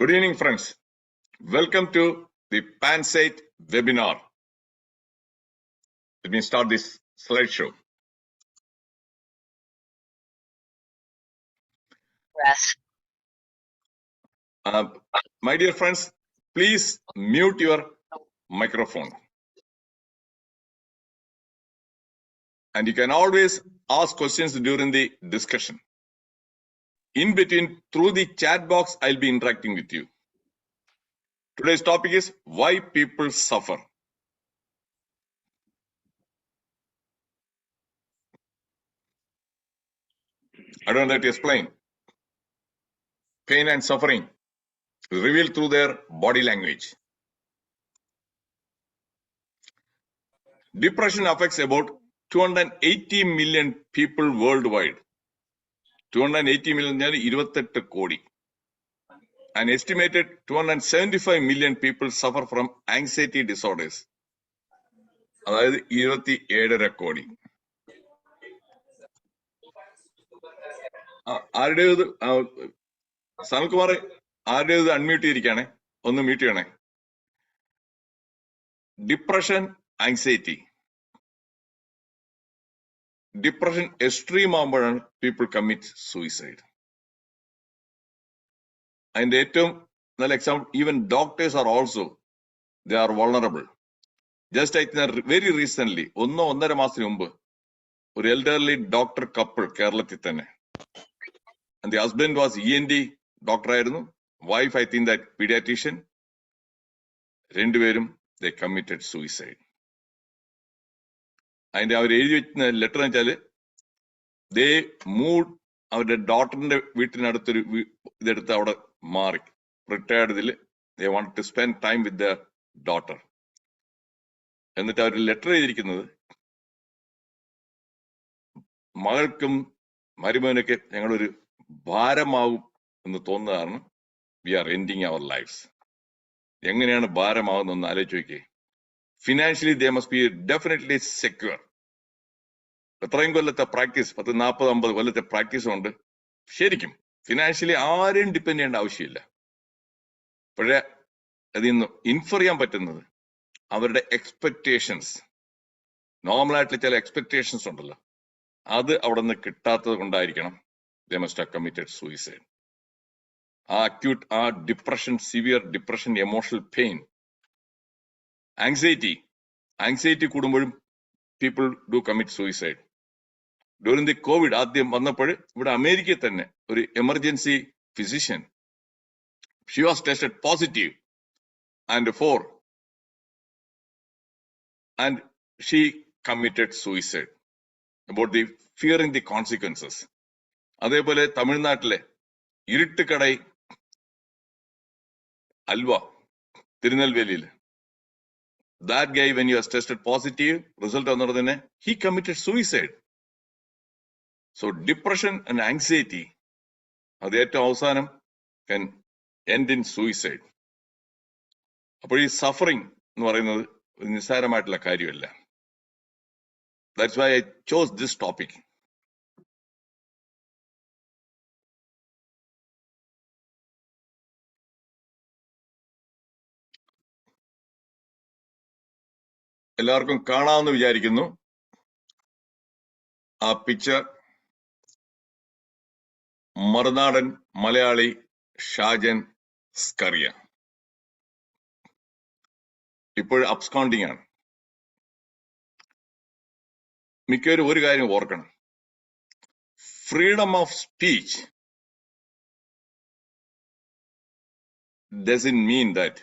Good evening, friends. Welcome to the PANSIGHT webinar. Let me start this slideshow. Yes. My dear friends, please mute your microphone. And you can always ask questions during the discussion. In between, through the chat box, I'll be interacting with you. Today's topic is why people suffer. I don't have to explain. Pain and suffering is revealed through their body language. Depression affects about 280 million people worldwide. 280 million, 28 kodi. An estimated 275 million people suffer from anxiety disorders. അതായത് 27 കോടി. ആരുടേത് Sanalkumar ആരുടേത് unmute ചെയ്തിരിക്കുകയാണെ, ഒന്ന് mute ചെയ്യണേ. Depression, anxiety. Depression extreme ആകുമ്പോഴാണ് people commit suicide. അതിന്റെ ഏറ്റവും നല്ല example, even doctors are also they are vulnerable. Just I think very recent, 1-1.5 മാസത്തിന് മുമ്പ് ഒരു എൽഡർലി ഡോക്ടർ കപ്പിൾ കേരളത്തിൽ തന്നെ. And the husband was END doctor ആയിരുന്നു, wife I think that pediatrician. രണ്ടുപേരും they committed suicide. അതിന്റെ അവർ എഴുതി വെച്ച ലെറ്റർ എന്ന് വെച്ചാല് they moved, അവരുടെ ഡോട്ടറിന്റെ വീട്ടിനടുത്തൊരു ഇതെടുത്ത് അവിടെ മാറി, റിട്ടയർഡ് ഇതിൽ they wanted to spend time with their daughter. എന്നിട്ട് അവർ ലെറ്റർ എഴുതിയിരിക്കുന്നത്, മകൾക്കും മരുമകനൊക്കെ ഞങ്ങളൊരു ഭാരമാവും എന്ന് തോന്നുന്ന കാരണം വി ആർ എൻഡിങ് അവർ ലൈഫ്സ്. എങ്ങനെയാണ് ഭാരമാവുന്ന ഒന്ന് ആലോചിച്ച് നോക്കിയേ. Financially they must be definitely secure. എത്രയും കൊല്ലത്തെ പ്രാക്ടീസ്, 40-50 കൊല്ലത്തെ പ്രാക്ടീസ് കൊണ്ട് ശരിക്കും ഫിനാൻഷ്യലി ആരെയും ഡിപ്പെൻഡ് ചെയ്യേണ്ട ആവശ്യമില്ല. പക്ഷേ അതിൽ നിന്ന് ഇൻഫർ ചെയ്യാൻ പറ്റുന്നത് അവരുടെ എക്സ്പെക്ടേഷൻസ്, നോർമലായിട്ടുള്ള ചില എക്സ്പെക്ടേഷൻസ് ഉണ്ടല്ലോ, അത് അവിടെ നിന്ന് കിട്ടാത്തത് കൊണ്ടായിരിക്കണം they must have committed suicide. Acute depression, severe depression, emotional pain, anxiety കൂടുമ്പോഴും people do commit suicide. During the COVID ആദ്യം വന്നപ്പോൾ ഇവിടെ അമേരിക്കയിൽ തന്നെ ഒരു emergency physician, she was tested positive and she committed suicide about the fearing the consequences. അതേപോലെ തമിഴ്നാട്ടിലെ ഇരുട്ടുകടൈ halwa തിരുനെൽവേലിയിൽ, that guy when he was tested positive, result വന്നത് തന്നെ he committed suicide. So depression and anxiety, അത് ഏറ്റവും അവസാനം can end in suicide. അപ്പോൾ ഈ suffering എന്ന് പറയുന്നത് ഒരു നിസ്സാരമായിട്ടുള്ള കാര്യമല്ല. That's why I chose this topic. എല്ലാവർക്കും കാണാമെന്ന് വിചാരിക്കുന്നു. ആ പിക്ചർ മറുനാടൻ മലയാളി ഷാജൻ സ്കറിയ ഇപ്പോൾ അബ്സ്കോണ്ടിങ് ആണ്. മിക്കവരും ഒരു കാര്യം ഓർക്കണം, freedom of speech doesn't mean that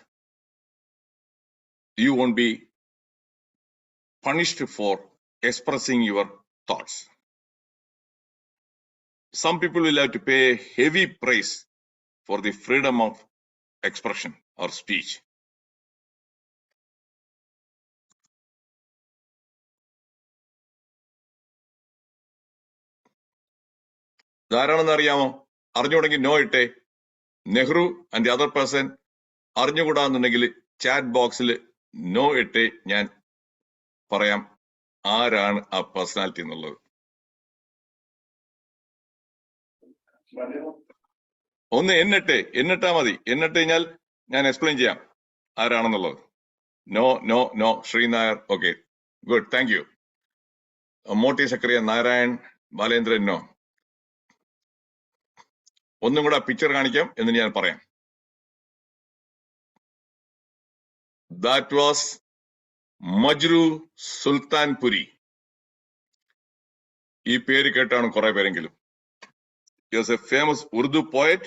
you won't be punished for expressing your thoughts. Some people will have to pay heavy price for the freedom of expression or speech. ധാരാണെന്ന് അറിയാമോ? അറിഞ്ഞുകൂടെങ്കിൽ no ഇട്ടെ. Nehru and the other person അറിഞ്ഞുകൂടാന്നുണ്ടെങ്കിൽ chat ബോക്സിൽ no ഇട്ടെ, ഞാൻ പറയാം ആരാണ് ആ പേഴ്സണാലിറ്റി എന്നുള്ളത്. ഒന്ന് എന്നിട്ടാ മതി. എന്നിട്ട് കഴിഞ്ഞാൽ ഞാൻ എക്സ്പ്ലെയിൻ ചെയ്യാം ആരാണെന്നുള്ളത്. No Sreenair. Okay, good, thank you. Moti Sakriya, Narayan, Balendran, no. ഒന്നും കൂടെ പിക്ചർ കാണിക്കാം എന്ന് ഞാൻ പറയാം. That was Majrooh Sultanpuri. ഈ പേര് കേട്ടാണ് കുറെ പേരെങ്കിലും. He was a famous Urdu poet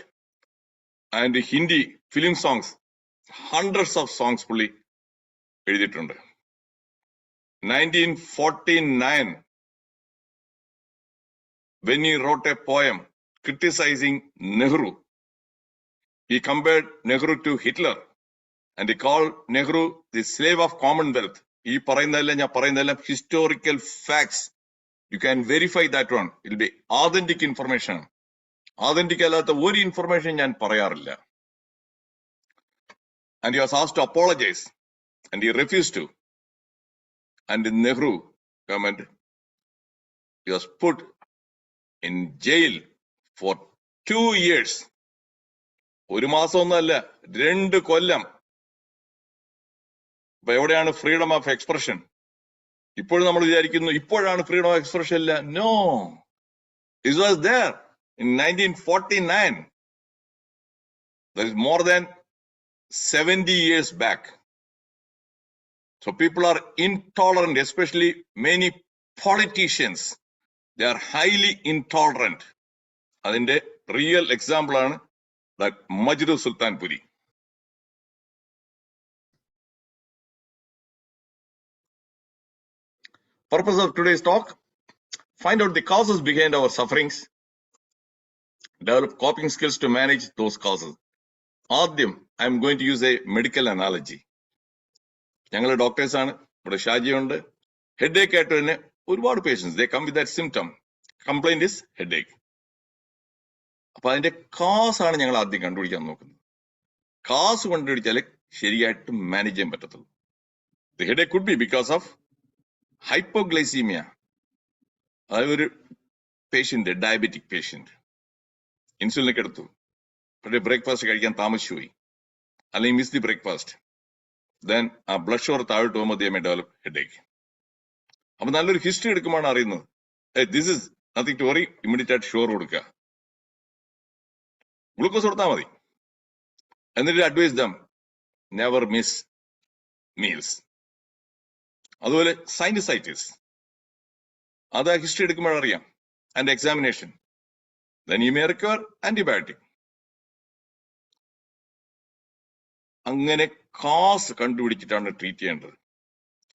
and Hindi film songs. Hundreds of songs പുള്ളി എഴുതിയിട്ടുണ്ട്. 1949, when he wrote a poem criticizing Nehru, he compared Nehru to Hitler and he called Nehru the slave of Commonwealth. ഈ പറയുന്നതെല്ലാം ഞാൻ പറയുന്നതെല്ലാം historical facts. You can verify that one. It will be authentic information. Authentic അല്ലാത്ത ഒരു information ഞാൻ പറയാറില്ല. And he was asked to apologize and he refused to. And Nehru comment, he was put in jail for 2 years. ഒരു മാസം ഒന്നല്ല, 2 കൊല്ലം. അപ്പൊ എവിടെയാണ് freedom of expression? ഇപ്പോഴും നമ്മൾ വിചാരിക്കുന്നു ഇപ്പോഴാണ് ഫ്രീഡം ഓഫ് എക്സ്പ്രഷൻ ഇല്ല. No, it was there in 1949. That is more than 70 years back. So people are intolerant, especially many politicians. They are highly intolerant. Adinte real example aanu that Majru Sultanpuri. Purpose of today's talk: find out the causes behind our sufferings, develop coping skills to manage those causes. ആദ്യം I am going to use a medical analogy. ഞങ്ങൾ doctors ആണ്, ഇവിടെ ഷാജിയുണ്ട്. Headache ആയിട്ട് തന്നെ ഒരുപാട് patients they come with that symptom. Complaint is headache. അപ്പൊ അതിന്റെ കാസ് ആണ് ഞങ്ങൾ ആദ്യം കണ്ടുപിടിക്കാൻ നോക്കുന്നത്. കാസ് കണ്ടുപിടിച്ചാലേ ശരിയായിട്ട് മാനേജ് ചെയ്യാൻ പറ്റത്തുള്ളൂ. The headache could be because of hypoglycaemia. അതായത് ഒരു പേഷ്യന്റ്, ഡയബറ്റിക് പേഷ്യന്റ്, ഇൻസുലിനൊക്കെ എടുത്തു, പക്ഷേ ബ്രേക്ക്ഫാസ്റ്റ് കഴിക്കാൻ താമസിച്ചു പോയി, അല്ലെങ്കിൽ മിസ് ദി ബ്രേക്ക്ഫാസ്റ്റ്, ദെൻ ആ ബ്ലഡ് ഷുഗർ താഴോട്ട് പോകുമ്പോൾ ദേ മേ ഡെവലപ്പ് ഹെഡേക്ക്. അപ്പൊ നല്ലൊരു ഹിസ്റ്ററി എടുക്കുമ്പോഴാണ് അറിയുന്നത് this is nothing to worry, immediate ആയിട്ട് ഷുഗർ കൊടുക്കുക, ഗ്ലൂക്കോസ് കൊടുത്താൽ മതി. എന്നിട്ട് advise them never miss meals. അതുപോലെ സൈനസൈറ്റിസ്, അത് ഹിസ്റ്ററി എടുക്കുമ്പോഴറിയാം. And examination, then you may require antibiotic. അങ്ങനെ കാസ് കണ്ടുപിടിച്ചിട്ടാണ് ട്രീറ്റ് ചെയ്യേണ്ടത്.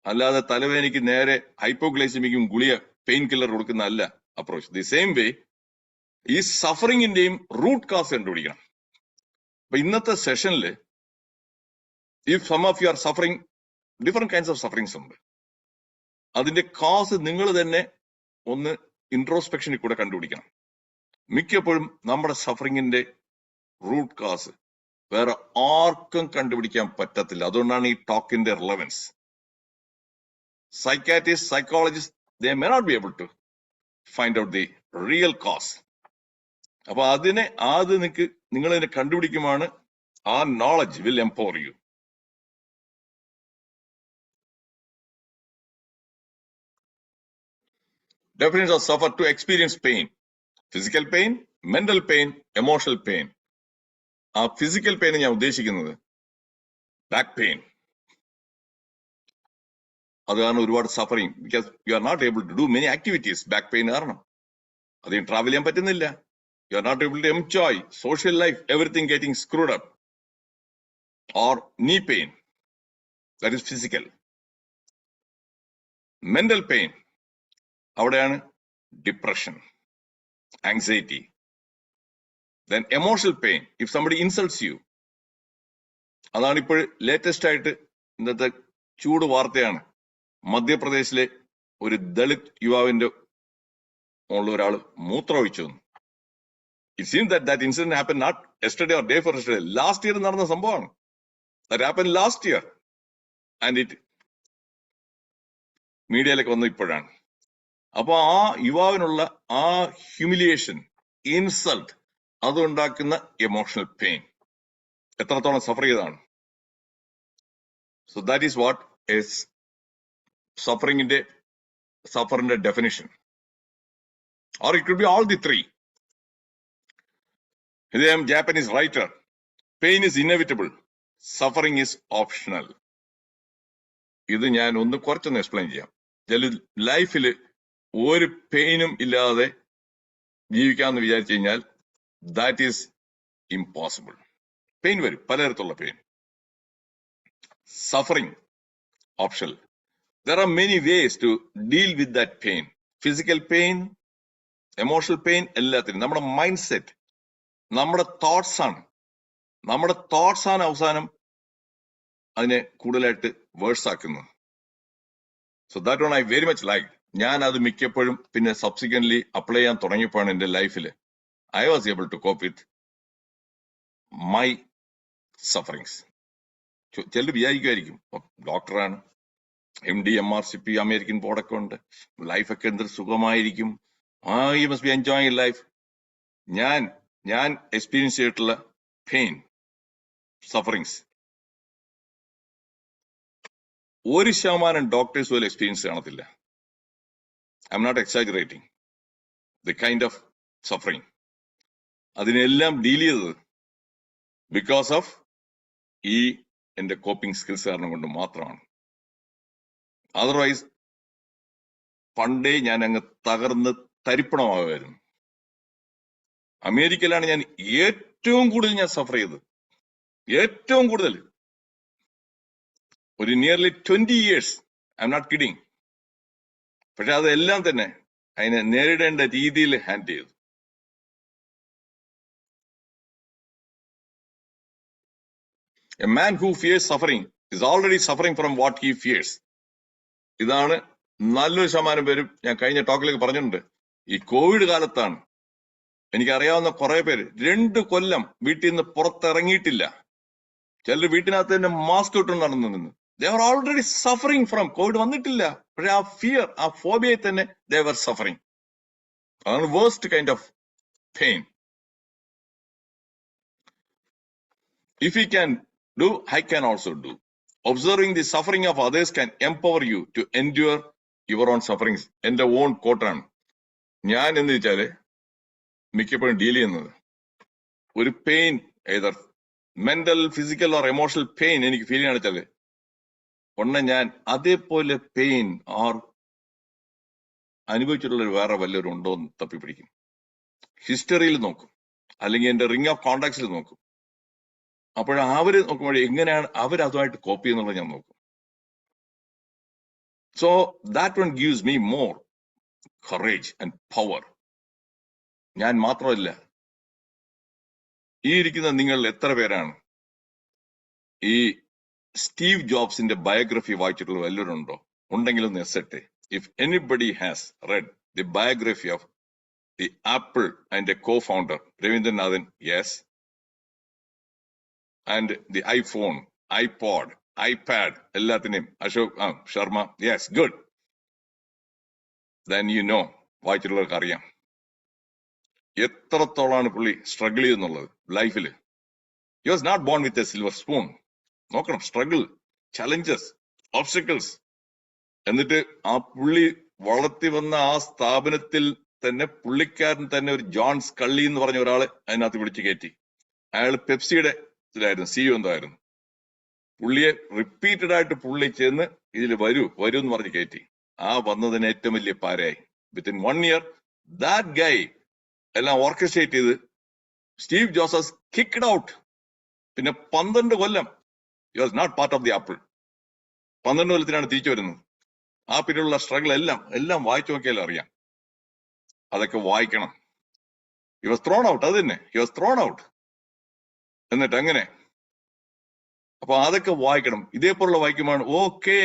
അല്ലാതെ തലവേദനയ്ക്ക് നേരെ ഹൈപ്പോഗ്ലൈസിമിക്കും ഗുളിക പെയിൻ കില്ലർ കൊടുക്കുന്ന അല്ല അപ്രോച്ച്. ദി സെയിം വേ ഈ സഫറിങ്ങിന്റെയും റൂട്ട് കാസ് കണ്ടുപിടിക്കണം. അപ്പൊ ഇന്നത്തെ സെഷനിൽ if some of you are suffering, different kinds of sufferings ഉണ്ട്. അതിന്റെ കാസ് നിങ്ങൾ തന്നെ ഒന്ന് ഇൻട്രോസ്പെക്ഷനിൽ കൂടെ കണ്ടുപിടിക്കണം. മിക്കപ്പോഴും നമ്മുടെ സഫറിങ്ങിന്റെ റൂട്ട് കാസ് വേറെ ആർക്കും കണ്ടുപിടിക്കാൻ പറ്റത്തില്ല. അതുകൊണ്ടാണ് ഈ ടോക്കിന്റെ relevance. Psychiatrists, psychologists, they may not be able to find out the real cause. അപ്പൊ അതിനെ നിങ്ങൾ അതിനെ കണ്ടുപിടിക്കുമാണ്. ആ knowledge will empower you. Definitions of suffer: to experience pain, physical pain, mental pain, emotional pain. ആ ഫിസിക്കൽ പെയിൻ ഞാൻ ഉദ്ദേശിക്കുന്നത് back pain. അത് കാരണം ഒരുപാട് suffering, because you are not able to do many activities. Back pain കാരണം അധികം travel ചെയ്യാൻ പറ്റുന്നില്ല. You are not able to enjoy social life, everything getting screwed up. Or knee pain, that is physical. Mental pain, അവിടെയാണ് depression, anxiety. Then emotional pain, if somebody insults you. അതാണ് ഇപ്പോൾ latest ആയിട്ട് ഇന്നത്തെ ചൂട് വാർത്തയാണ്. മധ്യപ്രദേശിലെ ഒരു ദളിത് യുവാവിന്റെ മുകളിൽ ഒരാൾ മൂത്രമൊഴിച്ചു. It seems that incident happened not yesterday or day before yesterday. Last year നടന്ന സംഭവമാണ്. That happened last year. And it മീഡിയയിലേക്ക് വന്നു ഇപ്പോഴാണ്. അപ്പൊ ആ യുവാവിനുള്ള ആ ഹ്യൂമിലിയേഷൻ, ഇൻസൾട്ട്, അതുണ്ടാക്കുന്ന എമോഷണൽ പെയിൻ എത്രത്തോളം സഫർ ചെയ്തതാണ്. So that is what is സഫറിന്റെ definition. Or it could be all the three. ഇദ്ദേഹം Japanese writer. Pain is inevitable, suffering is optional. ഇത് ഞാൻ കുറച്ചൊന്ന് എക്സ്പ്ലെയിൻ ചെയ്യാം. ചില ലൈഫിൽ ഒരു പെയിനും ഇല്ലാതെ ജീവിക്കാമെന്ന് വിചാരിച്ചു കഴിഞ്ഞാൽ ദാറ്റ് ഈസ് ഇമ്പോസിബിൾ. പെയിൻ വരും, പലതരത്തിലുള്ള pain. Suffering optional. There are many ways to deal with that pain. Physical pain, emotional pain, എല്ലാത്തിനും നമ്മുടെ മൈൻഡ് സെറ്റ്, നമ്മുടെ തോട്ട്സ് ആണ് അവസാനം അതിനെ കൂടുതലായിട്ട് വേഴ്സ് ആക്കുന്നത്. So that one I very much like. ഞാൻ അത് മിക്കപ്പോഴും പിന്നെ സബ്സിക്വന്റ്ലി അപ്ലൈ ചെയ്യാൻ തുടങ്ങിയപ്പോഴാണ് എന്റെ ലൈഫിൽ I was able to cope with my sufferings. ചിലർ വിചാരിക്കുമായിരിക്കും ഡോക്ടറാണ്, MD MRCP അമേരിക്കൻ ബോർഡൊക്കെ ഉണ്ട്, ലൈഫൊക്കെ എന്തൊരു സുഖമായിരിക്കും, you must be enjoying life. ഞാൻ എക്സ്പീരിയൻസ് ചെയ്തിട്ടുള്ള പെയിൻ, സഫറിങ്സ് 1% ഡോക്ടേഴ്സ് പോലും എക്സ്പീരിയൻസ് കാണത്തില്ല. I'm not exaggerating the kind of suffering. അതിനെല്ലാം ഡീൽ ചെയ്തത് ബിക്കോസ് ഓഫ് എന്റെ കോപ്പിംഗ് സ്കിൽസ് കാരണം കൊണ്ട് മാത്രമാണ്. അതർവൈസ് പണ്ടേ ഞാൻ അങ്ങ് തകർന്ന് തരിപ്പണമാകുമായിരുന്നു. അമേരിക്കയിലാണ് ഞാൻ ഏറ്റവും കൂടുതൽ സഫർ ചെയ്തത്. ഏറ്റവും കൂടുതൽ ഒരു nearly 20 years. I'm not kidding. പക്ഷെ അതെല്ലാം തന്നെ അതിനെ നേരിടേണ്ട രീതിയിൽ ഹാൻഡിൽ ചെയ്തു. A man who fears suffering is already suffering from what he fears. ഇതാണ് നല്ലൊരു ശതമാനം പേരും ഞാൻ കഴിഞ്ഞ ടോക്കിലേക്ക് പറഞ്ഞിട്ടുണ്ട്. ഈ കോവിഡ് കാലത്താണ് എനിക്കറിയാവുന്ന കുറെ പേര് 2 കൊല്ലം വീട്ടിൽ നിന്ന് പുറത്തിറങ്ങിയിട്ടില്ല. ചിലർ വീട്ടിനകത്ത് തന്നെ മാസ്ക് ഇട്ട് നടന്നു നിന്ന്. They are already suffering from Covid. വന്നിട്ടില്ല, പക്ഷെ ആ ഫിയർ, ആ ഫോബിയയിൽ തന്നെ ദേ വർ സഫറിംഗ്. അതാണ് worst kind of pain. If you can do, I can also do. Observing the suffering of others can empower you to endure your own sufferings. എന്റെ own കോട്ടാണ്. ഞാൻ എന്ന് വെച്ചാല് മിക്കപ്പോഴും ഡീൽ ചെയ്യുന്നത് ഒരു pain, either mental, physical or emotional pain എനിക്ക് feel ചെയ്യാന്ന് വെച്ചാല് ഞാൻ അതേപോലെ പെയിൻ ഓർ അനുഭവിച്ചിട്ടുള്ള വേറെ വല്ലവരും ഉണ്ടോ എന്ന് തപ്പിപ്പിടിക്കും. ഹിസ്റ്ററിയിൽ നോക്കും, അല്ലെങ്കിൽ എന്റെ റിംഗ് ഓഫ് കോണ്ടാക്ട്സിൽ നോക്കും. അപ്പോൾ അവര് നോക്കുമ്പോൾ എങ്ങനെയാണ് അവരതുമായിട്ട് കോപ്പി ചെയ്യുന്നുള്ളത് ഞാൻ നോക്കും. So that one gives me more courage and power. ഞാൻ മാത്രമല്ല, ഈ ഇരിക്കുന്ന നിങ്ങൾ എത്ര പേരാണ് ഈ സ്റ്റീവ് ജോബ്സിന്റെ ബയോഗ്രഫി വായിച്ചിട്ടുള്ള വല്ലവരും ഉണ്ടോ? ഉണ്ടെങ്കിലും എസട്ടെ. If anybody has read the biography of the Apple and a cofounder Raveendranathan, yes. And the iPhone, iPod, iPad, എല്ലാത്തിനെയും Ashok Sharma, yes, good. Then you know, വായിച്ചിട്ടുള്ളവർക്ക് അറിയാം എത്രത്തോളാണ് പുള്ളി സ്ട്രഗിൾ ചെയ്യുന്നുള്ളത് ലൈഫില്. He was not born with a silver spoon. നോക്കണം, struggle, challenges, obstacles. എന്നിട്ട് ആ പുള്ളി വളർത്തി വന്ന ആ സ്ഥാപനത്തിൽ തന്നെ പുള്ളിക്കാരൻ തന്നെ ഒരു ജോൺ സ്കള്ളി എന്ന് പറഞ്ഞ ഒരാള് അതിനകത്ത് വിളിച്ചു കയറ്റി. അയാൾ പെപ്സിയുടെ CEO എന്തായിരുന്നു. പുള്ളിയെ റിപ്പീറ്റഡ് ആയിട്ട് പുള്ളി ചെന്ന് ഇതിൽ വരൂ എന്ന് പറഞ്ഞ് കയറ്റി. ആ വന്നതിന് ഏറ്റവും വലിയ പാരയായി. വിത്തിൻ 1 year ദാറ്റ് ഗൈ എല്ലാം ഓർക്കസ്ട്രേറ്റ് ചെയ്ത് സ്റ്റീവ് ജോസഫ് കിക്ക്ഡ് ഔട്ട്. പിന്നെ 12 കൊല്ലം he was not part of the Apple. 12 കൊല്ലത്തിനാണ് തിരിച്ചു വരുന്നത്. ആ പിന്നിലുള്ള സ്ട്രഗിൾ എല്ലാം വായിച്ചു നോക്കിയാലും അറിയാം. അതൊക്കെ വായിക്കണം. He was thrown out. അത് തന്നെ, ഹി വാസ് ത്രോൺ ഔട്ട്. എന്നിട്ട് അങ്ങനെ അപ്പൊ അതൊക്കെ വായിക്കണം. ഇതേപോലുള്ള വായിക്കുമ്പോൾ ഓക്കെ,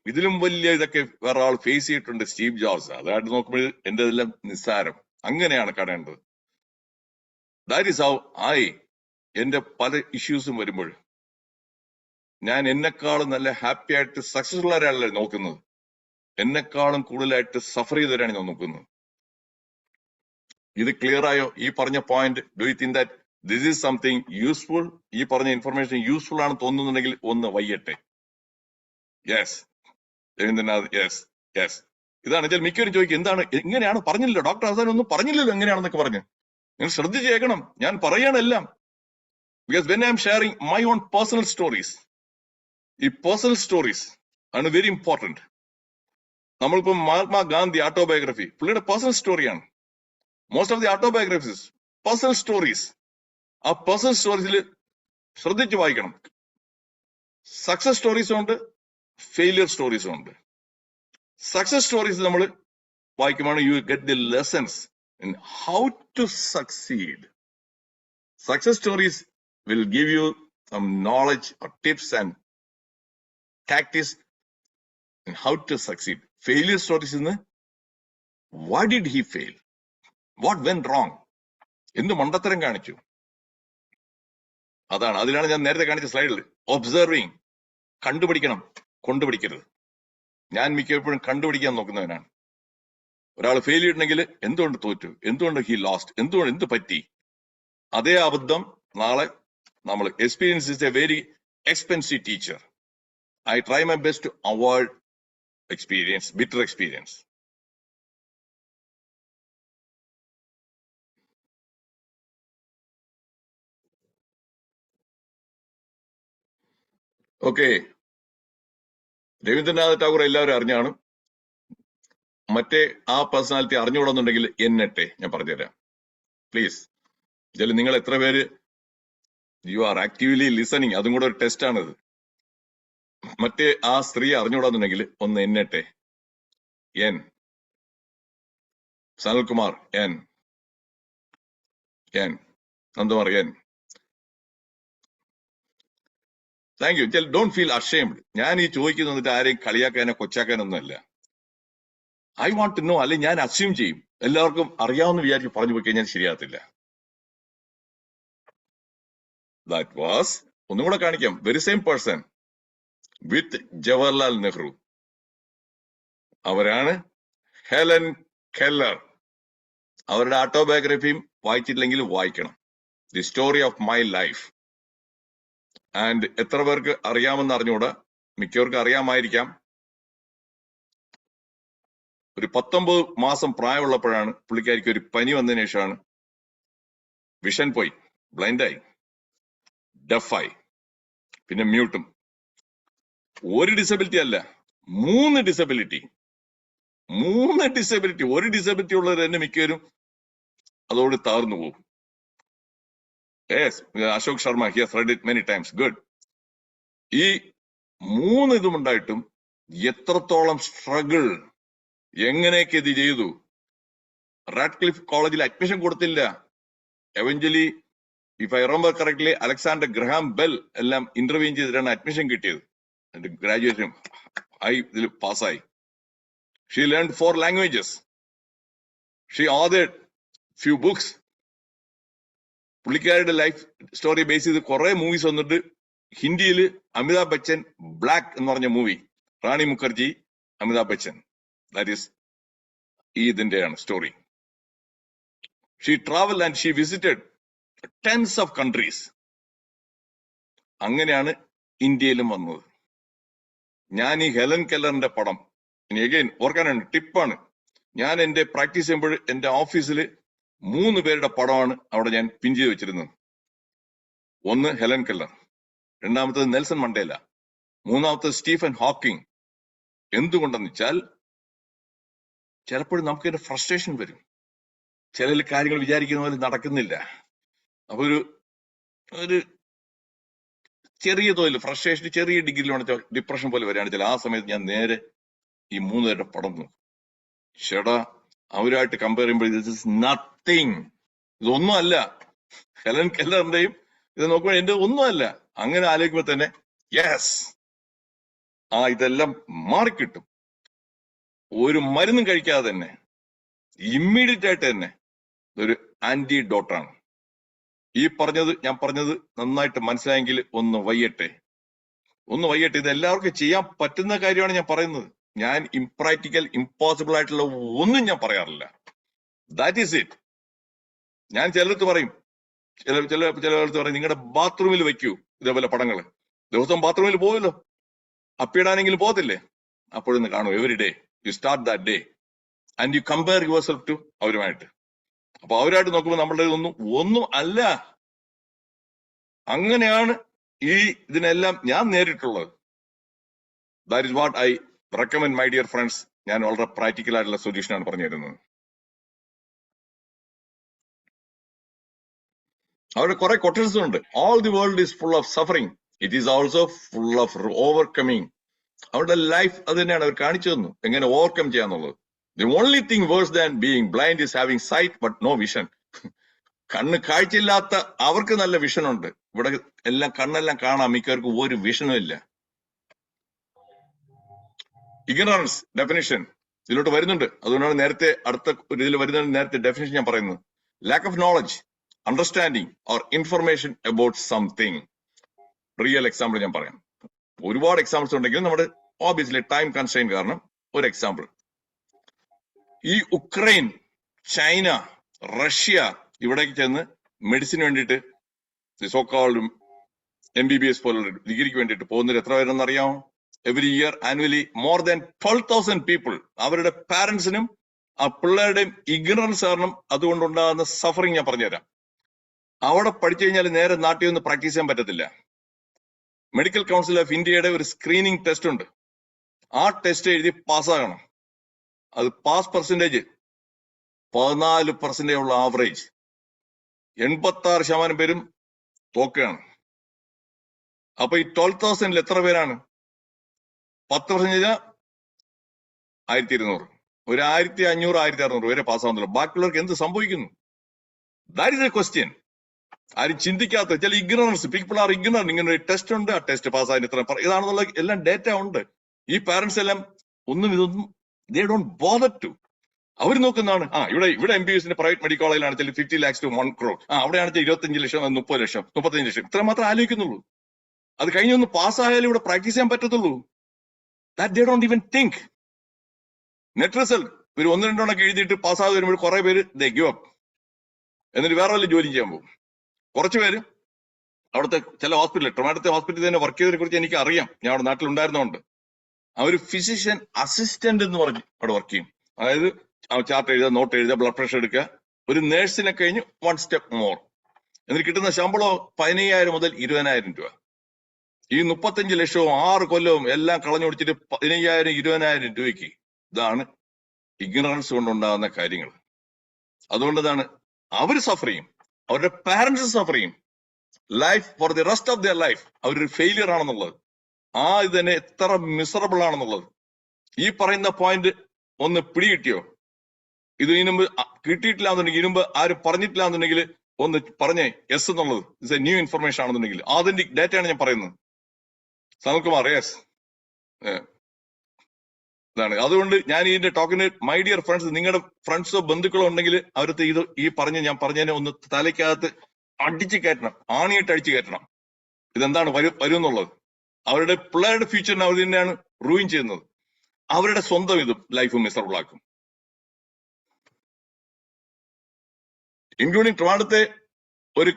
ഇതിലും വലിയ ഇതൊക്കെ വേറെ ആൾ ഫേസ് ചെയ്തിട്ടുണ്ട്, സ്റ്റീവ് ജോബ്സ്. അതായിട്ട് നോക്കുമ്പോൾ എന്റെ ഇതെല്ലാം നിസ്സാരം. അങ്ങനെയാണ് കാണേണ്ടത്. ദാറ്റ് ഈസ് ഹൗ എന്റെ പല ഇഷ്യൂസും വരുമ്പോൾ ഞാൻ എന്നെക്കാളും നല്ല ഹാപ്പി ആയിട്ട് സക്സസ്ഫുൾ ആരാളല്ലേ നോക്കുന്നത്. എന്നെക്കാളും കൂടുതലായിട്ട് സഫർ ചെയ്തവരാണ് ഞാൻ നോക്കുന്നത്. ഇത് ക്ലിയർ ആയോ? ഈ പറഞ്ഞ point, do you think that this is something useful? ഈ പറഞ്ഞ ഇൻഫർമേഷൻ യൂസ്ഫുൾ ആണ് തോന്നുന്നുണ്ടെങ്കിൽ ഒന്ന് വയ്യട്ടെ. Yes Ravindranath, yes yes. ഇതാണ് വെച്ചാൽ മിക്കവരും ചോദിക്കും, എന്താണ് എങ്ങനെയാണ് പറഞ്ഞില്ലല്ലോ ഡോക്ടർ അവസാനം ഒന്നും പറഞ്ഞില്ലല്ലോ എങ്ങനെയാണെന്നൊക്കെ പറഞ്ഞു. നിങ്ങൾ ശ്രദ്ധിച്ച് കേൾക്കണം, ഞാൻ പറയാണെല്ലാം. Because when I'm sharing my own personal stories, ഈ പേഴ്സണൽ സ്റ്റോറീസ് ആണ് വെരി ഇമ്പോർട്ടന്റ്. നമ്മളിപ്പം മഹാത്മാഗാന്ധി ഓട്ടോബയോഗ്രഫി പുള്ളിയുടെ പേഴ്സണൽ സ്റ്റോറിയാണ്. Most of the autobiographies personal stories. ആ പേഴ്സണൽ സ്റ്റോറീസിൽ ശ്രദ്ധിച്ച് വായിക്കണം. സക്സസ് സ്റ്റോറീസും ഉണ്ട്, ഫെയിലിയർ സ്റ്റോറീസും ഉണ്ട്. സക്സസ് സ്റ്റോറീസ് നമ്മൾ വായിക്കുമ്പോൾ you get the lessons in how to succeed. Success stories will give you some knowledge or tips and tactics in how to succeed. Failure stories in why did he fail? What went wrong? എന്ത് മണ്ടത്തരം കാണിച്ചു? അതാണ്, അതിലാണ് ഞാൻ നേരത്തെ കാണിച്ച സ്ലൈഡിൽ observing. കണ്ടുപിടിക്കണം, കൊണ്ടുപിടിക്കരുത്. ഞാൻ മിക്കപ്പോഴും കണ്ടുപിടിക്കാൻ നോക്കുന്നവനാണ്. ഒരാൾ ഫെയിൽ ചെയ്തിട്ടുണ്ടെങ്കിൽ എന്തുകൊണ്ട് തോറ്റു, എന്തുകൊണ്ട് ഹി ലോസ്റ്റ്, എന്ത് പറ്റി? അതേ അബദ്ധം നാളെ നമ്മൾ experience is A very expensive teacher. I try my best to avoid experience, bitter experience. Okay. Rabindranath Tagore എല്ലാവരും അറിഞ്ഞാണ്. മറ്റേ ആ പേഴ്സണാലിറ്റി അറിഞ്ഞുകൂടുന്നുണ്ടെങ്കിൽ എന്നട്ടെ, ഞാൻ പറഞ്ഞുതരാം പ്ലീസ്. ഇതിൽ നിങ്ങൾ എത്ര പേര് യു ആർ ആക്റ്റീവ്ലി ലിസണിങ്, അതും കൂടെ ഒരു ടെസ്റ്റ് ആണിത്. മറ്റേ ആ സ്ത്രീ അറിഞ്ഞുകൂടാന്നുണ്ടെങ്കിൽ ഒന്ന് എന്നട്ടെ. N Sanalkumar, N Nandakumar, N. Thank you. Don't feel ashamed. ഞാൻ ഈ ചോദിക്കുന്നത് ആരെയും കളിയാക്കാനോ കൊച്ചാക്കാനൊന്നുമല്ല. I want to know. അല്ലെങ്കിൽ ഞാൻ അസ്യൂം ചെയ്യും എല്ലാവർക്കും അറിയാവുന്ന വിചാരിച്ച് പറഞ്ഞു പോയി കഴിഞ്ഞാൽ ശരിയാകത്തില്ല. ദാറ്റ് വാസ്, ഒന്നും കൂടെ കാണിക്കാം, very same person with Jawaharlal Nehru. അവരാണ് ഹെലൻ കെല്ലർ. അവരുടെ ഓട്ടോബയോഗ്രഫിയും വായിച്ചിട്ടില്ലെങ്കിൽ വായിക്കണം. The story of my life. And എത്ര പേർക്ക് അറിയാമെന്ന് അറിഞ്ഞുകൂടാ, മിക്കവർക്ക് അറിയാമായിരിക്കാം. ഒരു 19 മാസം പ്രായമുള്ളപ്പോഴാണ് പുള്ളിക്കാരിക്ക് ഒരു പനി വന്നതിന് ശേഷമാണ് വിഷൻ പോയി, ബ്ലൈൻഡായി, ഡെഫായി, പിന്നെ മ്യൂട്ടും. ഒരു ഡിസബിലിറ്റി അല്ല, 3 ഡിസബിലിറ്റി. ഒരു ഡിസബിലിറ്റി ഉള്ളവർ തന്നെ മിക്കവരും അതോട് താഴ്ന്നു പോകും. Yes, Ashok Sharma, he has red it many times. Good. ഈ 3 ഇതുമുണ്ടായിട്ടും എത്രത്തോളം സ്ട്രഗിൾ, എങ്ങനെയൊക്കെ ഇത് ചെയ്തു. റാഡ്ക്ലിഫ് കോളേജിൽ അഡ്മിഷൻ കൊടുത്തില്ല. എവഞ്ചലി, if I remember correctly, Alexander Graham Bell എല്ലാം ഇന്റർവ്യൂ ചെയ്തിട്ടാണ് അഡ്മിഷൻ കിട്ടിയത്. എന്റെ ഗ്രാജുവേഷൻ ഇതിൽ പാസ്സായി. She learned 4 languages. She authored few books. പുള്ളിക്കാരുടെ ലൈഫ് സ്റ്റോറി ബേസ് ചെയ്ത് കുറെ മൂവീസ് വന്നിട്ട് ഹിന്ദിയിൽ അമിതാഭ് ബച്ചൻ ബ്ലാക്ക് എന്ന് പറഞ്ഞ movie, Rani Mukherjee, Amitabh Bachchan, that is ഇതിന്റെയാണ് story. She travel and she visited tens of countries. അങ്ങനെയാണ് ഇന്ത്യയിലും വന്നത്. ഞാൻ ഈ ഹെലൻ കെല്ലറിന്റെ പടം ഇനി അഗൈൻ ഓർക്കാനാണ്, ടിപ്പാണ്. ഞാൻ എന്റെ പ്രാക്ടീസ് ചെയ്യുമ്പോൾ എന്റെ ഓഫീസിൽ 3 പേരുടെ പടമാണ് അവിടെ ഞാൻ പിൻ ചെയ്ത് വെച്ചിരുന്നത്. ഒന്ന് ഹെലൻ കെല്ലർ, രണ്ടാമത്തത് നെൽസൺ മണ്ടേല, മൂന്നാമത്തത് സ്റ്റീഫൻ ഹോക്കിംഗ്. എന്തുകൊണ്ടെന്ന് വെച്ചാൽ ചിലപ്പോഴും നമുക്ക് ഇതിന്റെ ഫ്രസ്ട്രേഷൻ വരും. ചില കാര്യങ്ങൾ വിചാരിക്കുന്ന പോലെ നടക്കുന്നില്ല. അപ്പൊ ഒരു ചെറിയ തോതിൽ ഫ്രസ്ട്രേഷൻ, ചെറിയ ഡിഗ്രിയിലാണ് ഡിപ്രഷൻ പോലെ വരികയാണ് വെച്ചാൽ, ആ സമയത്ത് ഞാൻ നേരെ ഈ 3 പേരുടെ പടം നോക്കും. ചേട്ടാ, അവരുമായിട്ട് കമ്പയർ ചെയ്യുമ്പോൾ ദിസ് ഇസ് നത്തിങ്. ഇതൊന്നും അല്ല. ഹെലൻ കെല്ലറിന്റെയും ഇത് നോക്കുമ്പോൾ എന്റെ ഒന്നും അല്ല. അങ്ങനെ ആലോചിക്കുമ്പോൾ തന്നെ യെസ്, ഇതെല്ലാം മാറിക്കിട്ടും. ഒരു മരുന്നും കഴിക്കാതെ തന്നെ ഇമ്മീഡിയറ്റ് ആയിട്ട് തന്നെ ഒരു ആന്റി ഡോട്ടാണ്. ഞാൻ പറഞ്ഞത് നന്നായിട്ട് മനസ്സിലായെങ്കിൽ ഒന്ന് വയ്യട്ടെ. ഇത് എല്ലാവർക്കും ചെയ്യാൻ പറ്റുന്ന കാര്യമാണ് ഞാൻ പറയുന്നത്. ഞാൻ ഇംപ്രാക്ടിക്കൽ, ഇമ്പോസിബിൾ ആയിട്ടുള്ള ഒന്നും ഞാൻ പറയാറില്ല. That is it. ഞാൻ ചിലർക്ക് പറയും, ചിലർക്ക് പറയും, നിങ്ങളുടെ ബാത്റൂമിൽ വെക്കൂ ഇതേപോലെ പടങ്ങൾ. ദിവസം ബാത്റൂമിൽ പോകുമല്ലോ, അപ്പിടാനെങ്കിലും പോകത്തില്ലേ? അപ്പോഴൊന്ന് കാണൂ. Every day you start that day and you compare yourself to അവരുമായിട്ട്. അപ്പൊ അവരായിട്ട് നോക്കുമ്പോൾ നമ്മളുടെ ഒന്നും അല്ല. അങ്ങനെയാണ് ഈ ഇതിനെല്ലാം ഞാൻ നേരിട്ടുള്ളത്. That is what I recommend my dear friends. ഞാൻ വളരെ പ്രാക്ടിക്കൽ ആയിട്ടുള്ള സൊല്യൂഷനാണ് പറഞ്ഞു തരുന്നത്. അവരുടെ കുറെ കൊട്ടേഷൻസ് ഉണ്ട്. All the world is full of suffering, it is also full of overcoming. അവരുടെ ലൈഫ് അത് തന്നെയാണ് അവർ കാണിച്ചു തന്നു, എങ്ങനെ ഓവർകം ചെയ്യാന്നുള്ളത്. The only thing worse than being blind is having sight but no vision. കണ്ണ് കാഴ്ചയില്ലാത്ത അവർക്ക് നല്ല വിഷൻ ഉണ്ട്. ഇവിടെ എല്ലാം കണ്ണെല്ലാം കാണാം, മിക്കവർക്ക് ഒരു വിഷനും ഇല്ല. ഇഗ്നറൻസ് ഡെഫിനിഷൻ ഇതിലോട്ട് വരുന്നുണ്ട്. അതുകൊണ്ടാണ് നേരത്തെ അടുത്ത ഒരു ഇതിൽ വരുന്ന നേരത്തെ ഡെഫിനിഷൻ ഞാൻ പറയുന്നത്. Lack of knowledge, understanding or information about something. Real example ഞാൻ പറയാം. ഒരുപാട് എക്സാമ്പിൾസ് ഉണ്ടെങ്കിലും നമ്മുടെ ഓബിയസ്ലി ടൈം കൺസ്ട്രെയിൻ കാരണം ഒരു എക്സാമ്പിൾ. ഈ ഉക്രൈൻ, ചൈന, റഷ്യ ഇവിടേക്ക് ചെന്ന് മെഡിസിന് വേണ്ടിയിട്ട് സോക്കോൾഡ് MBBS പോലുള്ള ഡിഗ്രിക്ക് വേണ്ടിയിട്ട് പോകുന്നവർ എത്ര പേരെന്ന് അറിയാമോ? Every year annually more than 12,000 people. അവരുടെ പാരന്റ്സിനും ആ പിള്ളേരുടെയും ഇഗ്നറൻസ് കാരണം അതുകൊണ്ടുണ്ടാകുന്ന സഫറിങ് ഞാൻ പറഞ്ഞുതരാം. അവിടെ പഠിച്ചു കഴിഞ്ഞാൽ നേരെ നാട്ടിൽ നിന്ന് പ്രാക്ടീസ് ചെയ്യാൻ പറ്റത്തില്ല. മെഡിക്കൽ കൗൺസിൽ ഓഫ് ഇന്ത്യയുടെ ഒരു സ്ക്രീനിങ് ടെസ്റ്റ് ഉണ്ട്. ആ ടെസ്റ്റ് എഴുതി പാസ്സാകണം. അത് പാസ് പെർസെന്റേജ് 14% ഉള്ള ആവറേജ്. 86% പേരും തോക്കുകയാണ്. അപ്പൊ ഈ 12,000 എത്ര പേരാണ്? 10% 1200, ഒരു 1500 1600 വരെ പാസ്സാവുന്നുള്ളൂ. ബാക്കിയുള്ളവർക്ക് എന്ത് സംഭവിക്കുന്നു? That is A question. ആരും ചിന്തിക്കാത്ത ചില ഇഗ്നറൻസ് പീപ്പിൾ ആർ ഇഗ്നറന്റ്. ഇങ്ങനെ ഒരു ടെസ്റ്റ് ഉണ്ട്, ആ ടെസ്റ്റ് പാസ്സായതിന് ഇത്ര ഇതാണെന്നുള്ള എല്ലാം ഡേറ്റ ഉണ്ട്. ഈ പാരന്റ്സ് എല്ലാം ഇതൊന്നും ദേ ഡോണ്ട് ബോദർ ടു. അവർ നോക്കുന്നതാണ്, ഇവിടെ MBBS പ്രൈവറ്റ് മെഡിക്കൽ കോളേജിലാണ് 50 lakhs to 1 crore. അവിടെയാണ് 25 ലക്ഷം, 30 ലക്ഷം, 35 ലക്ഷം, ഇത്ര മാത്രം ആലോചിക്കുന്നുള്ളൂ. അത് കഴിഞ്ഞൊന്ന് പാസ്സായാലും ഇവിടെ പ്രാക്ടീസ് ചെയ്യാൻ പറ്റത്തുള്ളൂ. That they don't even think. Net result ഒരു 1-2 എഴുതിയിട്ട് പാസ്സാകെ വരുമ്പോൾ കുറെ പേര് ദേ ഗിവ് അപ്പ്, എന്നിട്ട് വേറെ വല്ല ജോലി ചെയ്യാൻ പോകും. കുറച്ചു പേര് അവിടുത്തെ ചില ഹോസ്പിറ്റലിൽ, ട്രിവാൻഡ്രത്തെ ഹോസ്പിറ്റലിൽ തന്നെ വർക്ക് ചെയ്തതിനെ കുറിച്ച് എനിക്ക് അറിയാം. ഞാൻ അവിടെ നാട്ടിലുണ്ടായിരുന്നതുകൊണ്ട്. അവർ ഫിസിഷ്യൻ അസിസ്റ്റന്റ് എന്ന് പറഞ്ഞ് അവിടെ വർക്ക് ചെയ്യും. അതായത് ചാർട്ട് എഴുതുക, നോട്ട് എഴുതുക, ബ്ലഡ് പ്രഷർ എടുക്കുക. ഒരു നേഴ്സിനെ കഴിഞ്ഞ് 1 step മോർ. എന്നിട്ട് കിട്ടുന്ന ശമ്പളം 15,000 മുതൽ 20,000 രൂപ. ഈ 35 ലക്ഷവും 6 കൊല്ലവും എല്ലാം കളഞ്ഞു കൊടുത്തിട്ട് 15,000 20,000 രൂപയ്ക്ക്. ഇതാണ് ഇഗ്നറൻസ് കൊണ്ടുണ്ടാകുന്ന കാര്യങ്ങൾ. അതുകൊണ്ടതാണ് അവർ സഫർ ചെയ്യും, അവരുടെ പാരന്റ്സ് സഫർ ചെയ്യും. Life for the rest of their life അവരൊരു ഫെയിലിയർ ആണെന്നുള്ളത്, ഇത് തന്നെ എത്ര മിസറബിൾ ആണെന്നുള്ളത്. ഈ പറയുന്ന പോയിന്റ് ഒന്ന് പിടികിട്ടിയോ? ഇത് ഇതിനുമ്പ് കിട്ടിയിട്ടില്ല എന്നുണ്ടെങ്കിൽ, ഇതിനുമ്പ് ആരും പറഞ്ഞിട്ടില്ല എന്നുണ്ടെങ്കിൽ ഒന്ന് പറഞ്ഞേ യെസ് എന്നുള്ളത്. ഇറ്റ്സ് എ ന്യൂ ഇൻഫർമേഷൻ ആണെന്നുണ്ടെങ്കിൽ ആതന്റിക് ഡേറ്റയാണ് ഞാൻ പറയുന്നത്. സനൽകുമാർ യെസ് ഇതാണ്. അതുകൊണ്ട് ഞാൻ ഇതിന്റെ ടോക്കിന് മൈ ഡിയർ ഫ്രണ്ട്സ്, നിങ്ങളുടെ ഫ്രണ്ട്സോ ബന്ധുക്കളോ ഉണ്ടെങ്കിൽ അവരത്തെ ഞാൻ പറഞ്ഞതിനെ ഒന്ന് തലയ്ക്കകത്ത് അടിച്ചു കയറ്റണം, ആണിയിട്ട് അടിച്ചു കയറ്റണം. ഇതെന്താണ് വരുമെന്നുള്ളത്. അവരുടെ പിള്ളേരുടെ ഫ്യൂച്ചറിനെ അവർ തന്നെയാണ് റൂയിൻ ചെയ്യുന്നത്. അവരുടെ സ്വന്തം ഇതും ലൈഫും മിസറബിൾ ആക്കും. ഇൻക്ലൂഡിങ് ട്രിവാൻഡ്രത്തെ ഒരു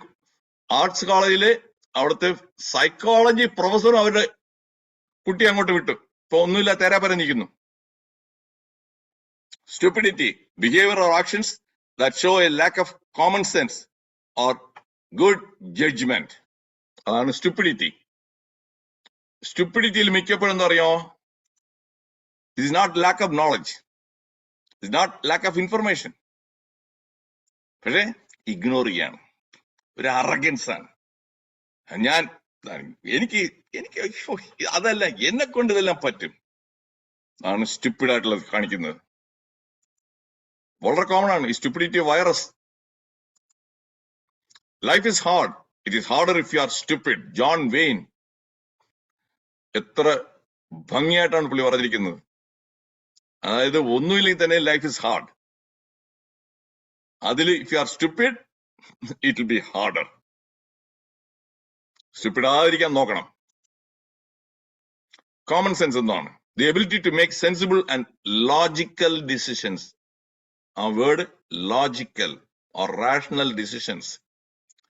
ആർട്സ് കോളേജിലെ അവിടുത്തെ സൈക്കോളജി പ്രൊഫസറും അവരുടെ കുട്ടി അങ്ങോട്ട് വിട്ടു. ഇപ്പൊ ഒന്നുമില്ല, തേരാപരം നിൽക്കുന്നു. Stupidity, behavior or actions that show a lack of common sense or good judgment. അതാണ് സ്റ്റുപ്പിഡിറ്റി. സ്റ്റുപ്പിഡിറ്റിയിൽ മിക്കപ്പോഴും എന്താ അറിയോ? It is not lack of knowledge, it is not lack of information. പക്ഷേ ഇഗ്നോർ ചെയ്യാണ്, ഒരു അറഗൻസ് ആണ്. എനിക്ക് അതല്ല, എന്നെ കൊണ്ട് ഇതെല്ലാം പറ്റും ആണ് സ്റ്റുപ്പിഡ് ആയിട്ടുള്ളത് കാണിക്കുന്നത്. വളരെ കോമൺ ആണ് ഈ stupidity virus. Life is hard, it is harder if you are stupid. John Wayne എത്ര ഭംഗിയായിട്ടാണ് പുള്ളി പറഞ്ഞിരിക്കുന്നത്. അതായത് ഒന്നുമില്ലെങ്കിൽ തന്നെ ലൈഫ് ഇസ് ഹാർഡ്. അതിൽ if you are stupid it will be harder. Stupid ആയിരിക്കാൻ നോക്കണം. കോമൺ സെൻസ് എന്താണ്? The ability to make sensible and logical decisions. ആ word logical, or rational decisions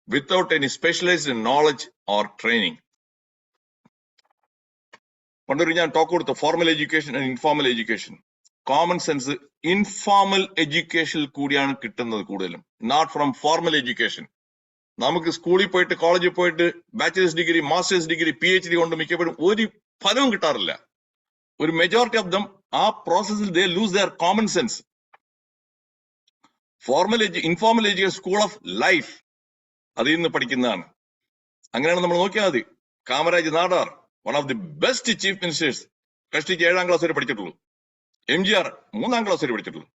without any specialized knowledge or training. പണ്ടൊരു ഞാൻ talk കൊടുത്ത formal education and informal education. Common sense informal എഡ്യൂക്കേഷനിൽ കൂടിയാണ് കിട്ടുന്നത് കൂടുതലും, നോട്ട് ഫ്രം ഫോർമൽ എഡ്യൂക്കേഷൻ. നമുക്ക് സ്കൂളിൽ പോയിട്ട് കോളേജിൽ പോയിട്ട് bachelor's degree, master's degree, PhD കൊണ്ട് മിക്കപ്പോഴും ഒരു ഫലവും കിട്ടാറില്ല. ഒരു മെജോറിറ്റി ഓഫ് ദം ആ പ്രോസസ്സിൽ ദേ loose there common sense. Informal education school of life, അതിൽ നിന്ന് പഠിക്കുന്നതാണ്. അങ്ങനെയാണ് നമ്മൾ നോക്കിയാൽ മതി. Kamaraj Nadar, one of the best chief ministers, കഷ്ടിച്ച് 7ാം ക്ലാസ് വരെ പഠിച്ചിട്ടുള്ളൂ. MGR 3ാം ക്ലാസ് വരെ പഠിച്ചിട്ടുള്ളൂ.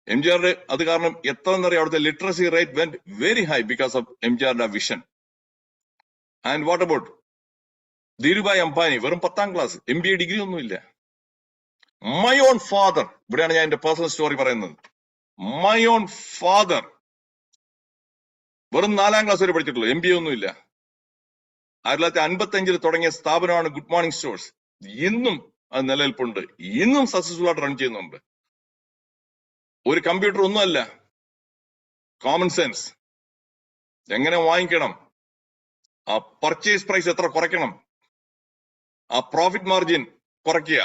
MGRയുടെ അത് കാരണം എത്ര എന്നറിയാം, അവിടുത്തെ literacy rate went very high because of MGRയുടെ vision. And what about Dhirubhai Ambani, വെറും 10ാം ക്ലാസ്, MBA ഡിഗ്രി ഒന്നുമില്ല. മൈ ഓൺ ഫാദർ, ഇവിടെയാണ് ഞാൻ എന്റെ പേഴ്സണൽ സ്റ്റോറി പറയുന്നത്. മൈ ഓൺ ഫാദർ വെറും 4ാം ക്ലാസ് വരെ പഠിച്ചിട്ടുള്ളൂ, MBA ഒന്നുമില്ല. 1955 തുടങ്ങിയ സ്ഥാപനമാണ് ഗുഡ് മോർണിംഗ് സ്റ്റോഴ്സ്. ഇന്നും അത് നിലനിൽപ്പുണ്ട്, ഇന്നും സക്സസ്ഫുൾ ആയിട്ട് റൺ ചെയ്യുന്നുണ്ട്. ഒരു കമ്പ്യൂട്ടർ ഒന്നുമല്ല, കോമൺ സെൻസ്. എങ്ങനെ വാങ്ങിക്കണം, ആ പർച്ചേസ് പ്രൈസ് എത്ര കുറയ്ക്കണം, ആ പ്രോഫിറ്റ് മാർജിൻ കുറയ്ക്കുക,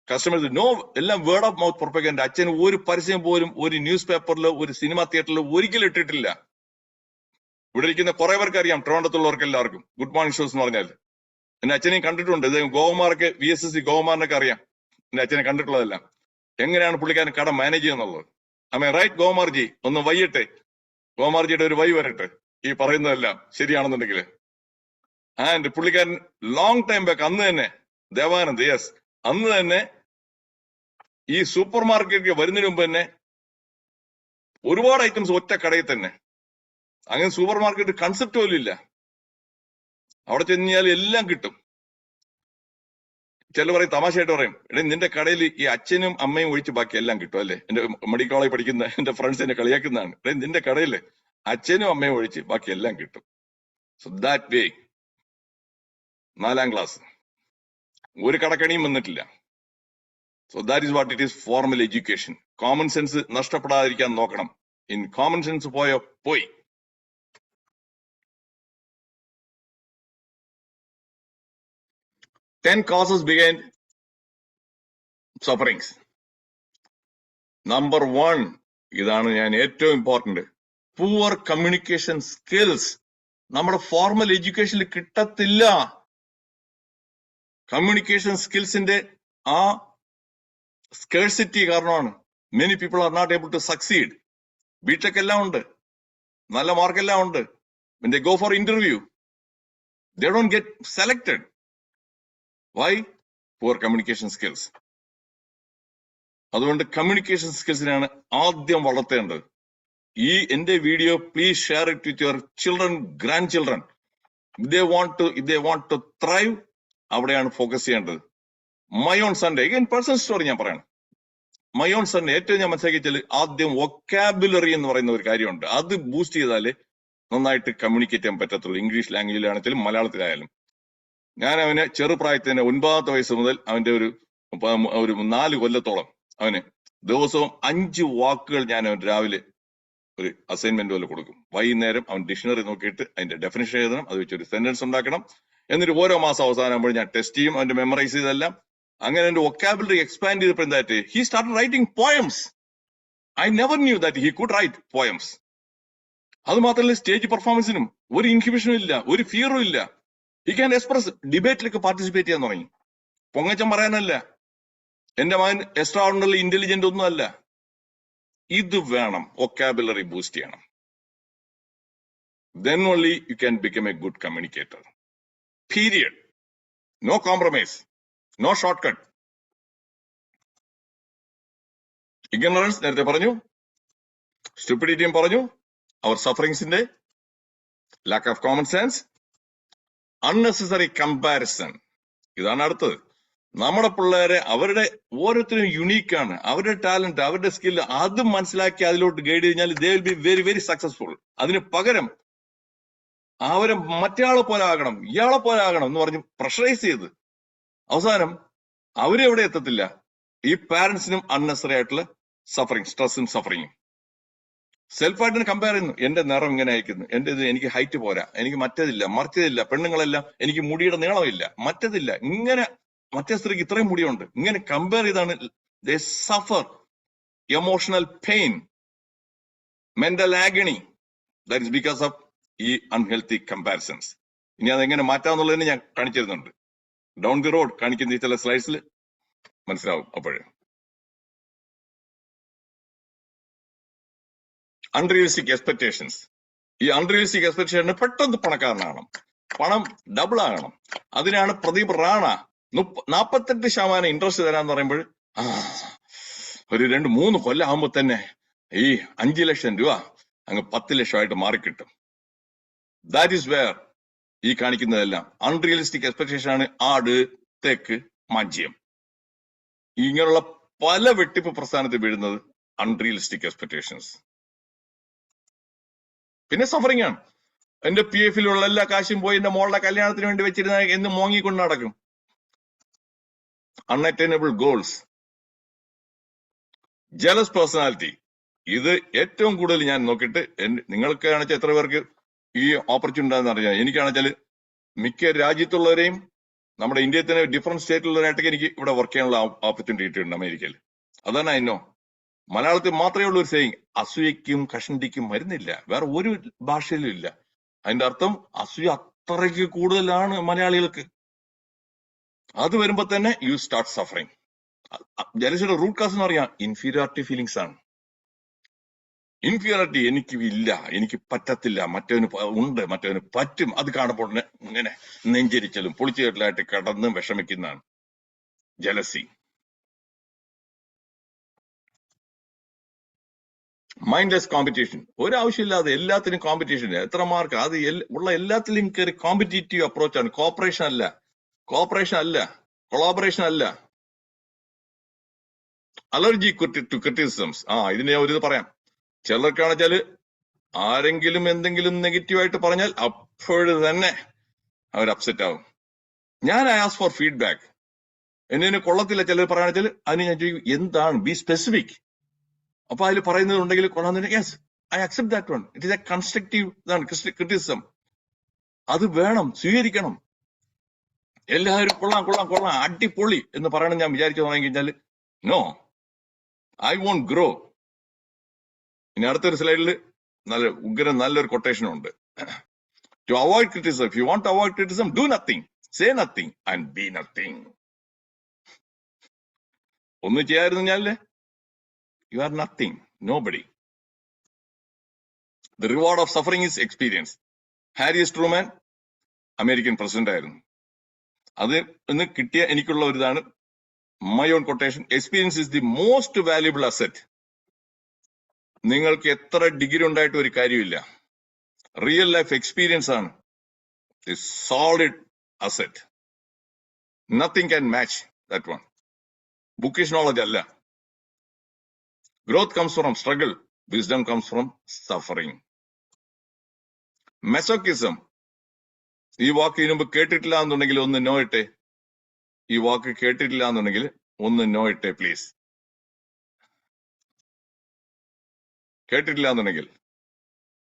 കസ്റ്റമേഴ്സ് നോ, എല്ലാം വേർഡ് ഓഫ് മൗത്ത് പ്രൊപ്പഗൻഡ. അച്ഛന് ഒരു പരസ്യം പോലും ഒരു ന്യൂസ് പേപ്പറിലോ ഒരു സിനിമ തിയേറ്ററിലോ ഒരിക്കലും ഇട്ടിട്ടില്ല. ഇവിടെ ഇരിക്കുന്ന കുറെ പേർക്ക് അറിയാം, ട്രിവാൻഡ്രത്തുള്ളവർക്ക് എല്ലാവർക്കും ഗുഡ് മോർണിംഗ് ഷോസ് എന്ന് പറഞ്ഞാൽ. എന്റെ അച്ഛനെയും കണ്ടിട്ടുണ്ട്. ഇത് ഗോകുമാർക്ക്, VSSC ഗോകുമാറിനൊക്കെ അറിയാം എന്റെ അച്ഛനെ കണ്ടിട്ടുള്ളതെല്ലാം. എങ്ങനെയാണ് പുള്ളിക്കാരൻ കട മാനേജ് ചെയ്യുന്നുള്ളത്. അമ്മേ റൈറ്റ് ഗോകുമാർജി, ഒന്ന് വയ്യട്ടെ, ഗോകുമാർജിയുടെ ഒരു വൈ വരട്ടെ ഈ പറയുന്നതെല്ലാം ശരിയാണെന്നുണ്ടെങ്കിൽ. ആൻഡ് പുള്ളിക്കാരൻ ലോങ് ടൈം ബാക്ക്, അന്ന് തന്നെ ദേവാനന്ദ്, യെസ്, അന്ന് തന്നെ ഈ സൂപ്പർ മാർക്കറ്റിൽ വരുന്നതിന് മുമ്പ് തന്നെ ഒരുപാട് ഐറ്റംസ് ഒറ്റ കടയിൽ തന്നെ. അങ്ങനെ സൂപ്പർ മാർക്കറ്റ് കൺസെപ്റ്റ് പോലും ഇല്ല. അവിടെ ചെന്നാൽ എല്ലാം കിട്ടും. ചില പറയും, തമാശയായിട്ട് പറയും, എടേ നിന്റെ കടയിൽ ഈ അച്ഛനും അമ്മയും ഒഴിച്ച് ബാക്കി എല്ലാം കിട്ടും അല്ലേ. എന്റെ മെഡിക്കൽ കോളേജ് പഠിക്കുന്ന എന്റെ ഫ്രണ്ട്സ് എന്നെ കളിയാക്കുന്നതാണ്. എടേ നിന്റെ കടയിൽ അച്ഛനും അമ്മയും ഒഴിച്ച് ബാക്കി എല്ലാം കിട്ടും. സോ ദാറ്റ് വേ 4ാം ക്ലാസ് ഒരു കടക്കണിയും വന്നിട്ടില്ല. So that is what it is formal education. Common sense നഷ്ടപ്പെടാതിരിക്കാൻ നോക്കണം. ഇൻ കോമൺ സെൻസ് പോയി. Ten causes behind sufferings. Number 1, ഇതാണ് ഞാൻ ഏറ്റവും ഇമ്പോർട്ടന്റ്, പൂവർ കമ്മ്യൂണിക്കേഷൻ സ്കിൽസ്. നമ്മുടെ ഫോർമൽ എഡ്യൂക്കേഷനിൽ കിട്ടത്തില്ല. കമ്മ്യൂണിക്കേഷൻ സ്കിൽസിന്റെ ആ സ്കേഴ്സിറ്റി കാരണമാണ് many people are not able to succeed. BTech എല്ലാം ഉണ്ട്, നല്ല മാർക്കെല്ലാം ഉണ്ട്. when they go for interview they don't get selected. Why? Poor communication skills. അതുകൊണ്ട് കമ്മ്യൂണിക്കേഷൻ സ്കിൽസിനാണ് ആദ്യം വളർത്തേണ്ടത്. ഈ എന്റെ video please share it with your children, grand children. if they want to thrive, അവിടെയാണ് focus ചെയ്യേണ്ടത്. My own Sunday, again personal story ഞാൻ പറയണം. My own Sunday ഏറ്റവും ഞാൻ മനസ്സിലാക്കിയാൽ ആദ്യം വൊക്കാബുലറി എന്ന് പറയുന്ന ഒരു കാര്യമുണ്ട്. അത് ബൂസ്റ്റ് ചെയ്താലേ നന്നായിട്ട് കമ്മ്യൂണിക്കേറ്റ് ചെയ്യാൻ പറ്റത്തുള്ളൂ. ഇംഗ്ലീഷ് ലാംഗ്വേജിലാണെങ്കിലും മലയാളത്തിലായാലും. ഞാൻ അവനെ ചെറുപ്രായത്തിന് 9ാമത്തെ വയസ്സ് മുതൽ അവന്റെ ഒരു 4 കൊല്ലത്തോളം അവന് ദിവസവും 5 വാക്കുകൾ ഞാൻ അവൻ രാവിലെ ഒരു അസൈൻമെന്റ് പോലെ കൊടുക്കും. വൈകുന്നേരം അവൻ ഡിക്ഷണറി നോക്കിയിട്ട് അതിന്റെ ഡെഫിനിഷൻ എഴുതണം, അത് വെച്ചൊരു സെന്റൻസ് ഉണ്ടാക്കണം. എന്നിട്ട് ഓരോ മാസം അവസാനമാകുമ്പോൾ ഞാൻ ടെസ്റ്റ് ചെയ്യും, അവന്റെ മെമ്മറൈസ് ചെയ്തെല്ലാം. അങ്ങനെ എന്റെ വൊക്കാബുലറി എക്സ്പാൻഡ് ചെയ്തപ്പോൾ എന്തായിട്ട് he started writing poems. I never knew that he could write poems. അത് മാത്രമല്ല, സ്റ്റേജ് പെർഫോമൻസിനും ഒരു ഇൻഹിബിഷനും ഇല്ല, ഒരു ഫിയറും ഇല്ല. He can express. ഡിബേറ്റിലൊക്കെ പാർട്ടിസിപ്പേറ്റ് ചെയ്യാൻ തുടങ്ങി. പൊങ്ങച്ചം പറയാനല്ല, എന്റെ മകൻ എക്സ്ട്രാ ഓർഡിനറി ഇന്റലിജന്റ് ഒന്നും അല്ല. ഇത് വേണം, വൊക്കാബുലറി ബൂസ്റ്റ് ചെയ്യണം. then only you can become a good communicator. Period. No compromise, no shortcut. Ignorance നേരത്തെ പറഞ്ഞു, സ്റ്റുപ്പിഡിറ്റിയും പറഞ്ഞു, അവർ സഫറിങ്സിന്റെ lack of common sense, unnecessary comparison. ഇതാണ് അടുത്തത്. നമ്മുടെ പിള്ളേരെ അവരുടെ ഓരോരുത്തരും യുണീക്കാണ്, അവരുടെ ടാലന്റ്, അവരുടെ സ്കിൽ, അത് മനസ്സിലാക്കി അതിലോട്ട് ഗൈഡ് കഴിഞ്ഞാൽ they will be very very successful. അതിന് പകരം അവരെ മറ്റേയാളെ പോലെ ആകണം, ഇയാളെ പോലെ ആകണം എന്ന് പറഞ്ഞ് പ്രഷറൈസ് ചെയ്ത് അവസാനം അവരെവിടെ എത്തത്തില്ല. ഈ പാരന്റ്സിനും അൺനെസറി ആയിട്ടുള്ള സഫറിങ്, സ്ട്രെസ്സും സഫറിങ്ങും. സെൽഫായിട്ടിന് കമ്പയർ ചെയ്യുന്നു. എന്റെ നിറം ഇങ്ങനെ അയക്കുന്നു, എന്റെ ഇത് എനിക്ക് ഹൈറ്റ് പോരാ, എനിക്ക് മറ്റേതില്ല മറിച്ചതില്ല, പെണ്ണുങ്ങളെല്ലാം എനിക്ക് മുടിയുടെ നീളമില്ല, മറ്റേതില്ല, ഇങ്ങനെ മറ്റേ സ്ത്രീക്ക് ഇത്രയും മുടിയുണ്ട്, ഇങ്ങനെ കമ്പയർ ചെയ്താണ് they suffer emotional pain, mental agony. That is because of ഈ അൺഹെൽത്തി കമ്പാരിസൺസ്. ഇനി അതെങ്ങനെ മാറ്റാന്നുള്ളതിന് ഞാൻ കാണിച്ചു തരുന്നുണ്ട്. ഡൗൺ ദി റോഡ് കാണിക്കുന്ന ഈ ചില സ്ലൈഡ്സിൽ മനസ്സിലാവും. അപ്പോഴേ അൺറിയലിസ്റ്റിക് എക്സ്പെക്ടേഷൻസ്. ഈ അൺറിയലിസ്റ്റിക് എക്സ്പെക്ടേഷന് പെട്ടെന്ന് പണക്കാരനാകണം, പണം ഡബിൾ ആകണം. അതിനാണ് പ്രദീപ് റാണ 48% ഇൻട്രസ്റ്റ് തരാന്ന് പറയുമ്പോൾ ഒരു 2-3 കൊല്ലം ആകുമ്പോ തന്നെ ഈ 5 ലക്ഷം രൂപ അങ്ങ് 10 ലക്ഷമായിട്ട് മാറിക്കിട്ടും. ദാറ്റ് ഈസ് വെയർ ഈ കാണിക്കുന്നതെല്ലാം അൺറിയലിസ്റ്റിക് എക്സ്പെക്ടേഷൻ ആണ്. ആട്, തേക്ക്, മജ്യം, ഇങ്ങനെയുള്ള പല വെട്ടിപ്പ് പ്രസ്ഥാനത്തിൽ വീഴുന്നത് അൺറിയലിസ്റ്റിക് എക്സ്പെക്ടേഷൻസ്. പിന്നെ സഫറിംഗ് ആണ്. എന്റെ PF-ലുള്ള എല്ലാ കാശും പോയി എന്റെ മോളുടെ കല്യാണത്തിന് വേണ്ടി വെച്ചിരുന്ന എന്ന് മോങ്ങിക്കൊണ്ട് നടക്കും. Unattainable goals. Jealous personality. ഇത് ഏറ്റവും കൂടുതൽ ഞാൻ നോക്കിയിട്ട് നിങ്ങൾക്ക് ആണെച്ചാൽ എത്ര പേർക്ക് ഈ ഓപ്പർച്യൂണിറ്റി ഉണ്ടെന്ന് അറിയാം. എനിക്കാണെച്ചാൽ മിക്ക രാജ്യത്തുള്ളവരെയും നമ്മുടെ ഇന്ത്യയിൽ തന്നെ ഡിഫറെന്റ് സ്റ്റേറ്റിലുള്ളവരായിട്ടൊക്കെ എനിക്ക് ഇവിടെ വർക്ക് ചെയ്യാനുള്ള ഓപ്പർച്യൂണിറ്റി കിട്ടിയിട്ടുണ്ട് അമേരിക്കയിൽ. അതാണ് എന്നോ മലയാളത്തിൽ മാത്രമേ ഉള്ളൂ ഒരു സെയിങ്, അസൂയക്കും കഷണ്ടിക്കും മരുന്നില്ല. വേറെ ഒരു ഭാഷയിലും ഇല്ല. അതിന്റെ അർത്ഥം അസൂയ അത്രയ്ക്ക് കൂടുതലാണ് മലയാളികൾക്ക്. അത് വരുമ്പോ തന്നെ യു സ്റ്റാർട്ട് സഫറിങ്. ജലസിയുടെ റൂട്ട് കാസ് എന്ന് പറയാം ഇൻഫീരിയോറിറ്റി ഫീലിങ്സ് ആണ്. ഇൻഫീരിയോറിറ്റി, എനിക്ക് ഇല്ല, എനിക്ക് പറ്റത്തില്ല, മറ്റവന് ഉണ്ട്, മറ്റവന് പറ്റും. അത് കാണുമ്പോൾ ഇങ്ങനെ നെഞ്ചരിച്ചലും പൊളിച്ചുകെട്ടലായിട്ട് കടന്ന് വിഷമിക്കുന്നതാണ് ജലസി. Mindless competition. ഒരാവശ്യമില്ലാതെ എല്ലാത്തിനും കോമ്പറ്റീഷൻ. എത്ര മാർക്ക് അത് ഉള്ള എല്ലാത്തിലും കയറി കോമ്പറ്റീറ്റീവ് അപ്രോച്ചാണ്. കോപ്പറേഷൻ അല്ല, കൊളാബറേഷൻ അല്ല. Allergy to criticisms. ഇതിനെ ഒരു പറയാം. ചിലർക്കാണെച്ചാല് ആരെങ്കിലും എന്തെങ്കിലും നെഗറ്റീവായിട്ട് പറഞ്ഞാൽ അപ്പോഴ് തന്നെ അവർ അപ്സെറ്റ് ആവും. ഞാൻ ആസ് ഫോർ ഫീഡ്ബാക്ക്. എന്നെ കൊള്ളത്തില്ല ചിലർ പറയാണെച്ചാൽ അതിന് ഞാൻ ചോദിക്കും എന്താണ്, ബി സ്പെസിഫിക്. അപ്പൊ അതിൽ പറയുന്നതുണ്ടെങ്കിൽ കൊള്ളാൻ, yes I accept that one. It is A constructive criticism. അത് വേണം, സ്വീകരിക്കണം. എല്ലാവരും കൊള്ളാം അടിപൊളി എന്ന് പറയണം ഞാൻ വിചാരിച്ചു തുടങ്ങി കഴിഞ്ഞാൽ നോ, ഐ വോണ്ട് ഗ്രോ. ഇനി അടുത്തൊരു സ്ലൈഡിൽ നല്ലൊരു കൊട്ടേഷൻ ഉണ്ട്. To avoid criticism, if you want to avoid criticism, do nothing, say nothing and be nothing. ഒന്നും ചെയ്യാതിരുന്നു ഞാനല്ലേ, you are nothing, nobody. The reward of suffering is experience. Harry S Truman American president ആയിരുന്നു. അത് ഇന്ന് കിട്ടിയ എനിക്കുള്ള ഒരു ഇതാണ് my own quotation. Experience is the most valuable asset. നിങ്ങൾക്ക് എത്ര ഡിഗ്രി ഉണ്ടായിട്ട് ഒരു കാര്യമില്ല, റിയൽ ലൈഫ് എക്സ്പീരിയൻസ് ആണ് the solid asset. Nothing can match that one. Bookish knowledge അല്ല. Growth comes from struggle. Wisdom comes from suffering. Masochism. ഈ വാക്ക് ഇതിനു മുമ്പ് കേട്ടിട്ടില്ല എന്നുണ്ടെങ്കിൽ ഒന്ന് നോ ഇട്ടെ. ഈ വാക്ക് കേട്ടിട്ടില്ല എന്നുണ്ടെങ്കിൽ ഒന്ന് നോ ഇട്ടെ പ്ലീസ്. കേട്ടിട്ടില്ല എന്നുണ്ടെങ്കിൽ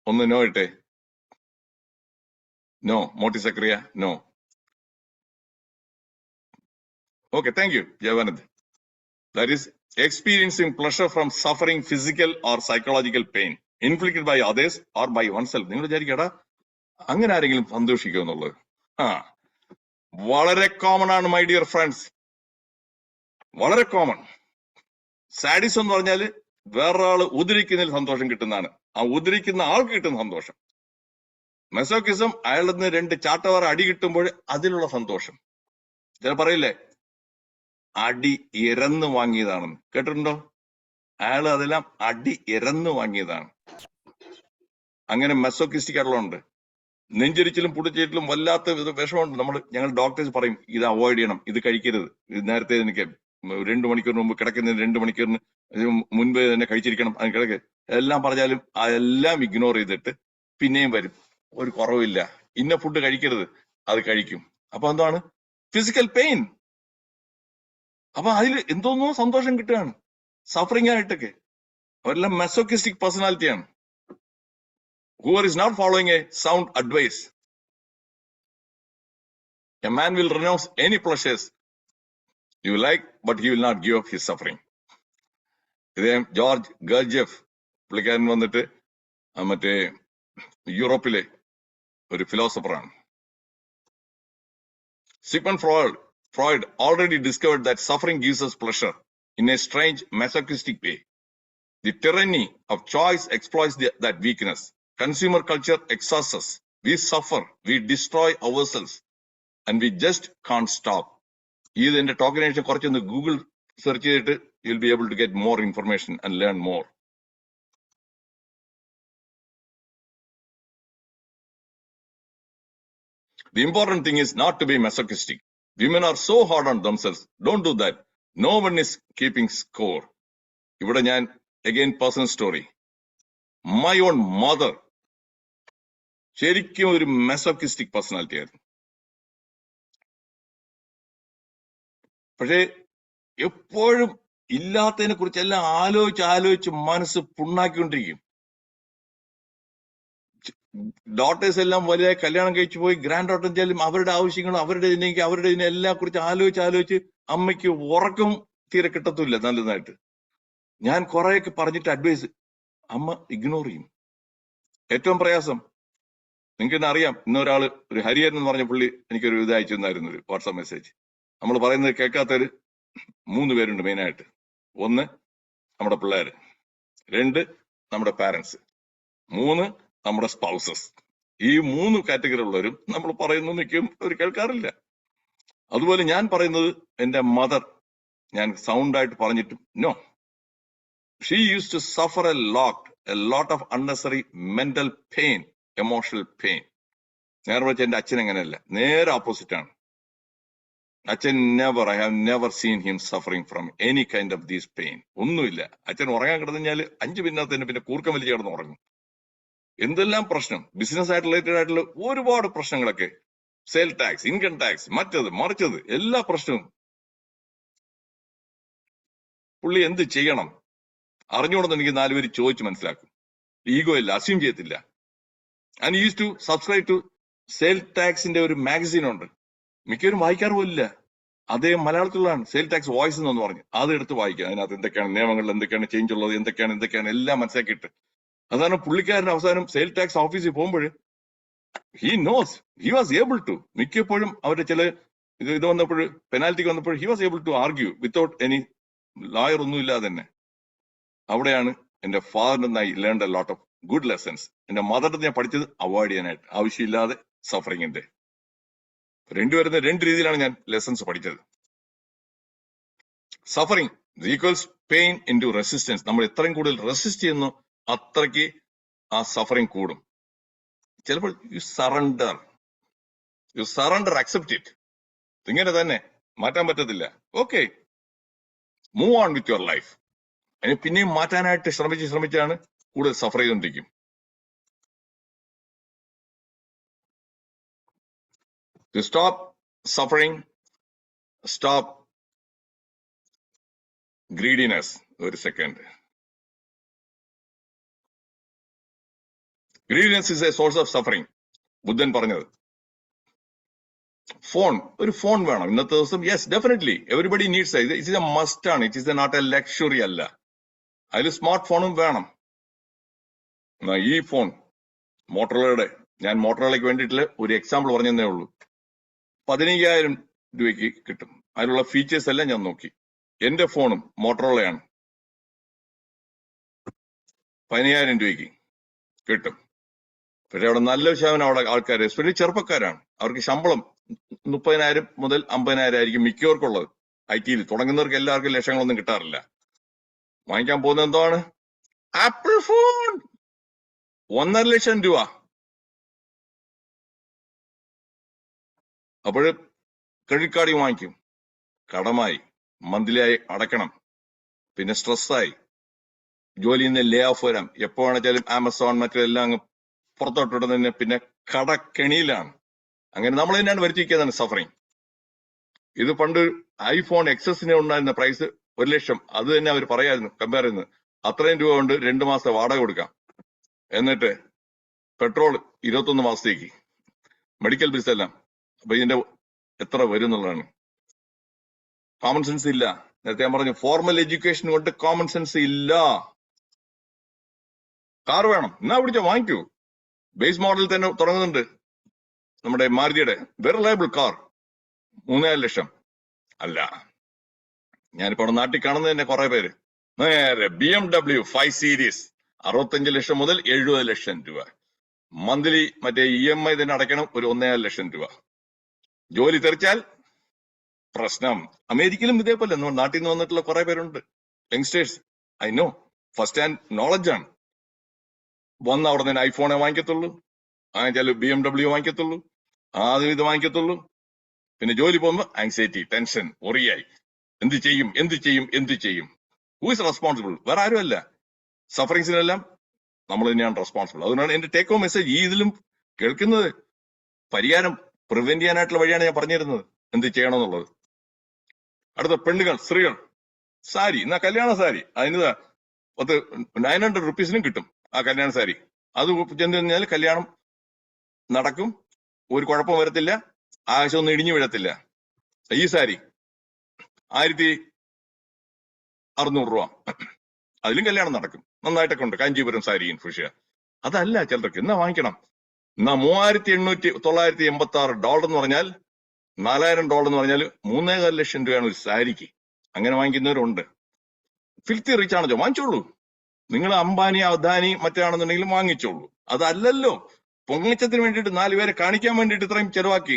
ഒന്ന് നോ ഇട്ടെ. No. Moti Zakaria no. Okay, thank you Jawanand. That is experiencing pleasure from suffering physical or psychological pain inflicted by others or by oneself. നിങ്ങൾ വിചാരിക്കടാ അങ്ങനെ ആരെങ്കിലും സന്തോഷിക്കുക എന്നുള്ളത് വളരെ കോമൺ ആണ് മൈ ഡിയർ ഫ്രണ്ട്സ്, വളരെ കോമൺ. സാഡിസം എന്ന് പറഞ്ഞാൽ വേറൊരാള് ഉദരിക്കുന്നതിൽ സന്തോഷം കിട്ടുന്നതാണ്, ആ ഉദരിക്കുന്ന ആൾക്ക് കിട്ടുന്ന സന്തോഷം. മെസോക്കിസം അയാളിൽ നിന്ന് 2 ചാട്ടവാർ അടി കിട്ടുമ്പോൾ അതിലുള്ള സന്തോഷം. ചില പറയില്ലേ അടി ഇരന്ന് വാങ്ങിയതാണെന്ന്, കേട്ടിട്ടുണ്ടോ? അയാൾ അതെല്ലാം അടി ഇരന്ന് വാങ്ങിയതാണ്. അങ്ങനെ മെസോക്കിസ്റ്റിക് ആയിട്ടുള്ളതുണ്ട്. നെഞ്ചരിച്ചിലും പുടിച്ചിലും വല്ലാത്ത വിഷമമുണ്ട്. ഞങ്ങൾ ഡോക്ടേഴ്സ് പറയും ഇത് അവോയ്ഡ് ചെയ്യണം, ഇത് കഴിക്കരുത്, ഇത് നേരത്തെ എനിക്ക് 2 മണിക്കൂറിന് മുമ്പ് കിടക്കുന്നതിന് 2 മണിക്കൂറിന് മുൻപേ തന്നെ കഴിച്ചിരിക്കണം, അത് കിടക്ക് എല്ലാം പറഞ്ഞാലും അതെല്ലാം ഇഗ്നോർ ചെയ്തിട്ട് പിന്നെയും വരും. ഒരു കുറവില്ല, ഇന്ന ഫുഡ് കഴിക്കരുത്, അത് കഴിക്കും. അപ്പൊ എന്താണ് ഫിസിക്കൽ പെയിൻ. അപ്പൊ അതിൽ എന്തോന്നോ സന്തോഷം കിട്ടുകയാണ് സഫറിംഗ് ആയിട്ടൊക്കെ. അവരെല്ലാം മെസോക്കിസ്റ്റിക് പേഴ്സണാലിറ്റിയാണ്. whoever is not following a sound advice. A man will renounce any pleasures you like, but he will not give up his suffering. ഇദ്ദേഹം ജോർജ് ഗർജഫ് പുള്ളിക്കാരൻ വന്നിട്ട് മറ്റേ യൂറോപ്പിലെ ഒരു ഫിലോസഫറാണ്. Sigmund Freud already discovered that suffering gives us pleasure in a strange masochistic way. The tyranny of choice exploits that weakness. Consumer culture exhausts us. We suffer, we destroy ourselves, and we just can't stop. Either in the talking കുറച്ച് ഒന്ന് Google search ചെയ്തിട്ട് you'll be able to get more information and learn more. The important thing is not to be masochistic. Women are so hard on themselves. Don't do that. No one is keeping score. ഇവിടെ ഞാൻ again personal story. My own mother ശരിക്കും ഒരു masochistic personality ആയിരുന്നു. പക്ഷേ എപ്പോഴും ഇല്ലാത്തതിനെ കുറിച്ചെല്ലാം ആലോചിച്ച് മനസ്സ് പുണ്ണാക്കിക്കൊണ്ടിരിക്കും. Daughters എല്ലാം വലുതായി കല്യാണം കഴിച്ചു പോയി, ഗ്രാൻഡ് ഡോട്ടർ ചെല്ലും അവരുടെ ആവശ്യങ്ങളും അവരുടെ ഇതിനെല്ലാം കുറിച്ച് ആലോചിച്ച് അമ്മയ്ക്ക് ഉറക്കം തീരെ കിട്ടത്തില്ല നല്ലതായിട്ട്. ഞാൻ കുറെയൊക്കെ പറഞ്ഞിട്ട് അഡ്വൈസ് അമ്മ ഇഗ്നോർ ചെയ്യും. ഏറ്റവും പ്രയാസം നിങ്ങൾക്ക് തന്നെ അറിയാം, ഇന്നൊരാള് ഒരു ഹരിയൻ എന്ന് പറഞ്ഞ പുള്ളി എനിക്കൊരു ഇത് അയച്ചു തന്നായിരുന്നു, ഒരു വാട്സാപ്പ് മെസ്സേജ്. നമ്മൾ പറയുന്നത് കേൾക്കാത്തൊരു 3 പേരുണ്ട് മെയിനായിട്ട്. 1 നമ്മുടെ പിള്ളേര്, 2 നമ്മുടെ പാരന്റ്സ്, 3 നമ്മുടെ സ്പൗസസ്. ഈ 3 കാറ്റഗറി ഉള്ളവരും നമ്മൾ പറയുന്നത് മിക്കും അവർ കേൾക്കാറില്ല. അതുപോലെ ഞാൻ പറയുന്നത് എന്റെ മദർ ഞാൻ സൗണ്ട് ആയിട്ട് പറഞ്ഞിട്ടും no, she used to suffer a lot of unnecessary mental pain, emotional pain. നേരെ വെച്ച് എന്റെ അച്ഛൻ അങ്ങനെയല്ല, നേരെ ഓപ്പോസിറ്റ് ആണ്. അച്ഛൻ I have never seen him suffering from any kind of this pain. ഒന്നുമില്ല. അച്ഛൻ ഉറങ്ങാൻ കിടന്നുകഴിഞ്ഞാൽ 5 മിനിറ്റ് തന്നെ പിന്നെ കൂർക്കം വലിച്ച് കിടന്ന് ഉറങ്ങും. എന്തെല്ലാം പ്രശ്നം, ബിസിനസ് ആയിട്ട് റിലേറ്റഡ് ആയിട്ടുള്ള ഒരുപാട് പ്രശ്നങ്ങളൊക്കെ, സെയിൽ ടാക്സ്, ഇൻകം ടാക്സ്, മറ്റത് മറിച്ചത്, എല്ലാ പ്രശ്നവും പുള്ളി എന്ത് ചെയ്യണം അറിഞ്ഞുകൊണ്ടെന്ന് എനിക്ക് 4 പേര് ചോദിച്ച് മനസ്സിലാക്കും. ഈഗോ ഇല്ല, അസ്യൂം ചെയ്യത്തില്ല. And use to subscribe to sale ടാക്സിന്റെ ഒരു മാഗസീൻ ഉണ്ട്, മിക്കവരും വായിക്കാറ് പോലില്ല. അതേ മലയാളത്തിലുള്ളതാണ്, സെയിൽ ടാക്സ് വോയിസ് എന്ന് പറഞ്ഞു. അത് എടുത്ത് വായിക്കുക. അതിനകത്ത് എന്തൊക്കെയാണ് നിയമങ്ങളിൽ, എന്തൊക്കെയാണ് ചേഞ്ച് ഉള്ളത്, എന്തൊക്കെയാണ് എല്ലാം മനസ്സിലാക്കിയിട്ട്. അതാണ് പുള്ളിക്കാരൻ അവസാനം സെയിൽ ടാക്സ് ഓഫീസിൽ പോകുമ്പോൾ he knows, he was able to, മിക്കപ്പോഴും അവരുടെ ചില ഇത് വന്നപ്പോൾ, പെനാൽറ്റിക്ക് വന്നപ്പോൾ he was able to argue without any lawyer ഒന്നും ഇല്ലാതെ തന്നെ. അവിടെയാണ് എന്റെ ഫാദറിൽ നിന്നായി learn a lot of good lessons. എന്റെ മദറിൽ ഞാൻ പഠിച്ചത് അവോയ്ഡ് ചെയ്യാനായിട്ട്, ആവശ്യമില്ലാതെ സഫറിങ്ങിന്റെ. 2 രീതിയിലാണ് ഞാൻ ലെസൺസ് പഠിച്ചത്. Suffering equals pain into resistance. നമ്മൾ എത്രയും കൂടുതൽ റെസിസ്റ്റ് ചെയ്യുന്നു അത്രയ്ക്ക് ആ സഫറിങ് കൂടും. ചിലപ്പോൾ യു സറണ്ടർ അക്സെപ്റ്റ് ഇറ്റ്. ഇങ്ങനെ തന്നെ മാറ്റാൻ പറ്റത്തില്ല. Okay, move on with your life. അതിന് പിന്നെയും മാറ്റാനായിട്ട് ശ്രമിച്ചാണ് കൂടുതൽ സഫർ ചെയ്തുകൊണ്ടിരിക്കും. To stop suffering, stop greediness. ഒരു second. Greediness is a source of suffering. ബുദ്ധൻ പറഞ്ഞത്. ഒരു ഫോൺ വേണം ഇന്നത്തെ ദിവസം. Yes, definitely everybody needs. It is a must ആണ്, it is not a luxury അല്ല. അതിൽ സ്മാർട്ട് ഫോണും വേണം. ഈ ഫോൺ മോട്ടോറോളയുടെ, ഞാൻ മോട്ടോറോളയ്ക്ക് വേണ്ടിയിട്ടുള്ള ഒരു എക്സാമ്പിൾ പറഞ്ഞതേ ഉള്ളൂ. 15,000 രൂപയ്ക്ക് കിട്ടും. അതിലുള്ള ഫീച്ചേഴ്സ് എല്ലാം ഞാൻ നോക്കി. എന്റെ ഫോണും മോട്ടോറോളയാണ്, 15,000 രൂപയ്ക്ക് കിട്ടും. പക്ഷെ അവിടെ നല്ല ശതമാനം അവിടെ ആൾക്കാർ, എസ്പെഷ്യലി ചെറുപ്പക്കാരാണ്. അവർക്ക് ശമ്പളം 30,000 മുതൽ 50,000 ആയിരിക്കും മിക്കവർക്കുള്ളത്. IT-യിൽ തുടങ്ങുന്നവർക്ക് എല്ലാവർക്കും ലക്ഷങ്ങളൊന്നും കിട്ടാറില്ല. വാങ്ങിക്കാൻ പോകുന്നത് എന്താണ്? ആപ്പിൾ ഫോൺ, 1.5 ലക്ഷം രൂപ. അപ്പോൾ ക്രെഡിറ്റ് കാർഡ് വാങ്ങിക്കും, കടമായി, മന്ത്ലിയായി അടയ്ക്കണം, പിന്നെ സ്ട്രെസ്സായി, ജോലിയിൽ നിന്ന് ലേ ഓഫ് വരാം, എപ്പോ വേണമെച്ചാലും ആമസോൺ മറ്റെല്ലാം അങ്ങ് പുറത്തോട്ടിട്ട് തന്നെ പിന്നെ കടക്കെണിയിലാണ്. അങ്ങനെ നമ്മൾ തന്നെയാണ് വരുത്തിയിരിക്കുന്നതാണ് സഫറിങ്. ഇത് പണ്ട് ഐഫോൺ എക്സസിന് ഉണ്ടായിരുന്ന പ്രൈസ് 1 ലക്ഷം. അത് തന്നെ അവർ പറയായിരുന്നു, കമ്പയർ ചെയ്യുന്നത്. അത്രയും രൂപ കൊണ്ട് 2 മാസം വാടക കൊടുക്കാം. എന്നിട്ട് പെട്രോൾ 21 മാസത്തേക്ക്, മെഡിക്കൽ ബിൽസ് എല്ലാം. അപ്പൊ ഇതിന്റെ എത്ര വരും എന്നുള്ളതാണ്. കോമൺ സെൻസ് ഇല്ല. നേരത്തെ ഞാൻ പറഞ്ഞു, ഫോർമൽ എഡ്യൂക്കേഷൻ കൊണ്ട് കോമൺ സെൻസ് ഇല്ല. കാർ വേണം, എന്നാ പിടിച്ചോ വാങ്ങിക്കൂ. ബേസ് മോഡൽ തന്നെ തുടങ്ങുന്നുണ്ട് നമ്മുടെ മാരുതിയുടെ. വെരി റിലയബിൾ കാർ, 3,5 ലക്ഷം. അല്ല, ഞാനിപ്പോ അവിടെ നാട്ടിൽ കാണുന്നത് തന്നെ കുറെ പേര് നേരെ BMW 5 സീരീസ് 65 ലക്ഷം മുതൽ 70 ലക്ഷം രൂപ. മന്ത്ലി മറ്റേ EMI തന്നെ അടയ്ക്കണം, ഒരു 1,5 ലക്ഷം രൂപ. ജോലി തെറിച്ചാൽ പ്രശ്നം. അമേരിക്കയിലും ഇതേപോലെ നാട്ടിൽ നിന്ന് വന്നിട്ടുള്ള കുറെ പേരുണ്ട്, youngsters. I know, first hand knowledge ആണ്. വന്ന് അവിടെ നിന്ന് ഐഫോണെ വാങ്ങിക്കത്തുള്ളൂ, ചില BMW വാങ്ങിക്കത്തുള്ളൂ, ആദ്യം ഇത് വാങ്ങിക്കത്തുള്ളൂ. പിന്നെ ജോലി പോകുമ്പോൾ ആങ്സൈറ്റി, ടെൻഷൻ, ഒറിയായി. എന്ത് ചെയ്യും? Who is responsible? വേറെ ആരും അല്ല. സഫറിങ്സിനെല്ലാം നമ്മൾ തന്നെയാണ് റെസ്പോൺസിബിൾ. അതുകൊണ്ടാണ് എന്റെ ടേക്ക് ഹോം മെസ്സേജ് ഈ ഇതിലും കേൾക്കുന്നത്. പരിഹാരം പ്രിവെന്റ് ചെയ്യാനായിട്ടുള്ള വഴിയാണ് ഞാൻ പറഞ്ഞിരുന്നത്, എന്ത് ചെയ്യണമെന്നുള്ളത്. അടുത്ത പെണ്ണുങ്ങൾ, സ്ത്രീകൾ, സാരി. എന്നാ കല്യാണ സാരി അതിന് 900 റുപ്പീസിനും കിട്ടും ആ കല്യാണ സാരി. അത് ചെന്ന് കഴിഞ്ഞാൽ കല്യാണം നടക്കും, ഒരു കുഴപ്പം വരത്തില്ല, ആകാശമൊന്നും ഇടിഞ്ഞു വീഴത്തില്ല. ഈ സാരി 1,600 രൂപ, അതിലും കല്യാണം നടക്കും, നന്നായിട്ടൊക്കെ ഉണ്ട്. കാഞ്ചീപുരം സാരി ഫുഷ്യ. അതല്ല ചിലർക്ക് എന്നാ വാങ്ങിക്കണം. എന്നാ $3,986 എന്ന് പറഞ്ഞാൽ $4,000 എന്ന് പറഞ്ഞാൽ 3,4 ലക്ഷം രൂപയാണ് ഒരു സാരിക്ക്. അങ്ങനെ വാങ്ങിക്കുന്നവരുണ്ട്. ഫിൽത്തി റിച്ച് ആണോ? വാങ്ങിച്ചോളൂ. നിങ്ങൾ അംബാനി, അദാനി മറ്റാണെന്നുണ്ടെങ്കിലും വാങ്ങിച്ചോളൂ. അതല്ലല്ലോ, പൊങ്ങച്ചത്തിന് വേണ്ടിയിട്ട് 4 പേരെ കാണിക്കാൻ വേണ്ടിയിട്ട് ഇത്രയും ചെലവാക്കി,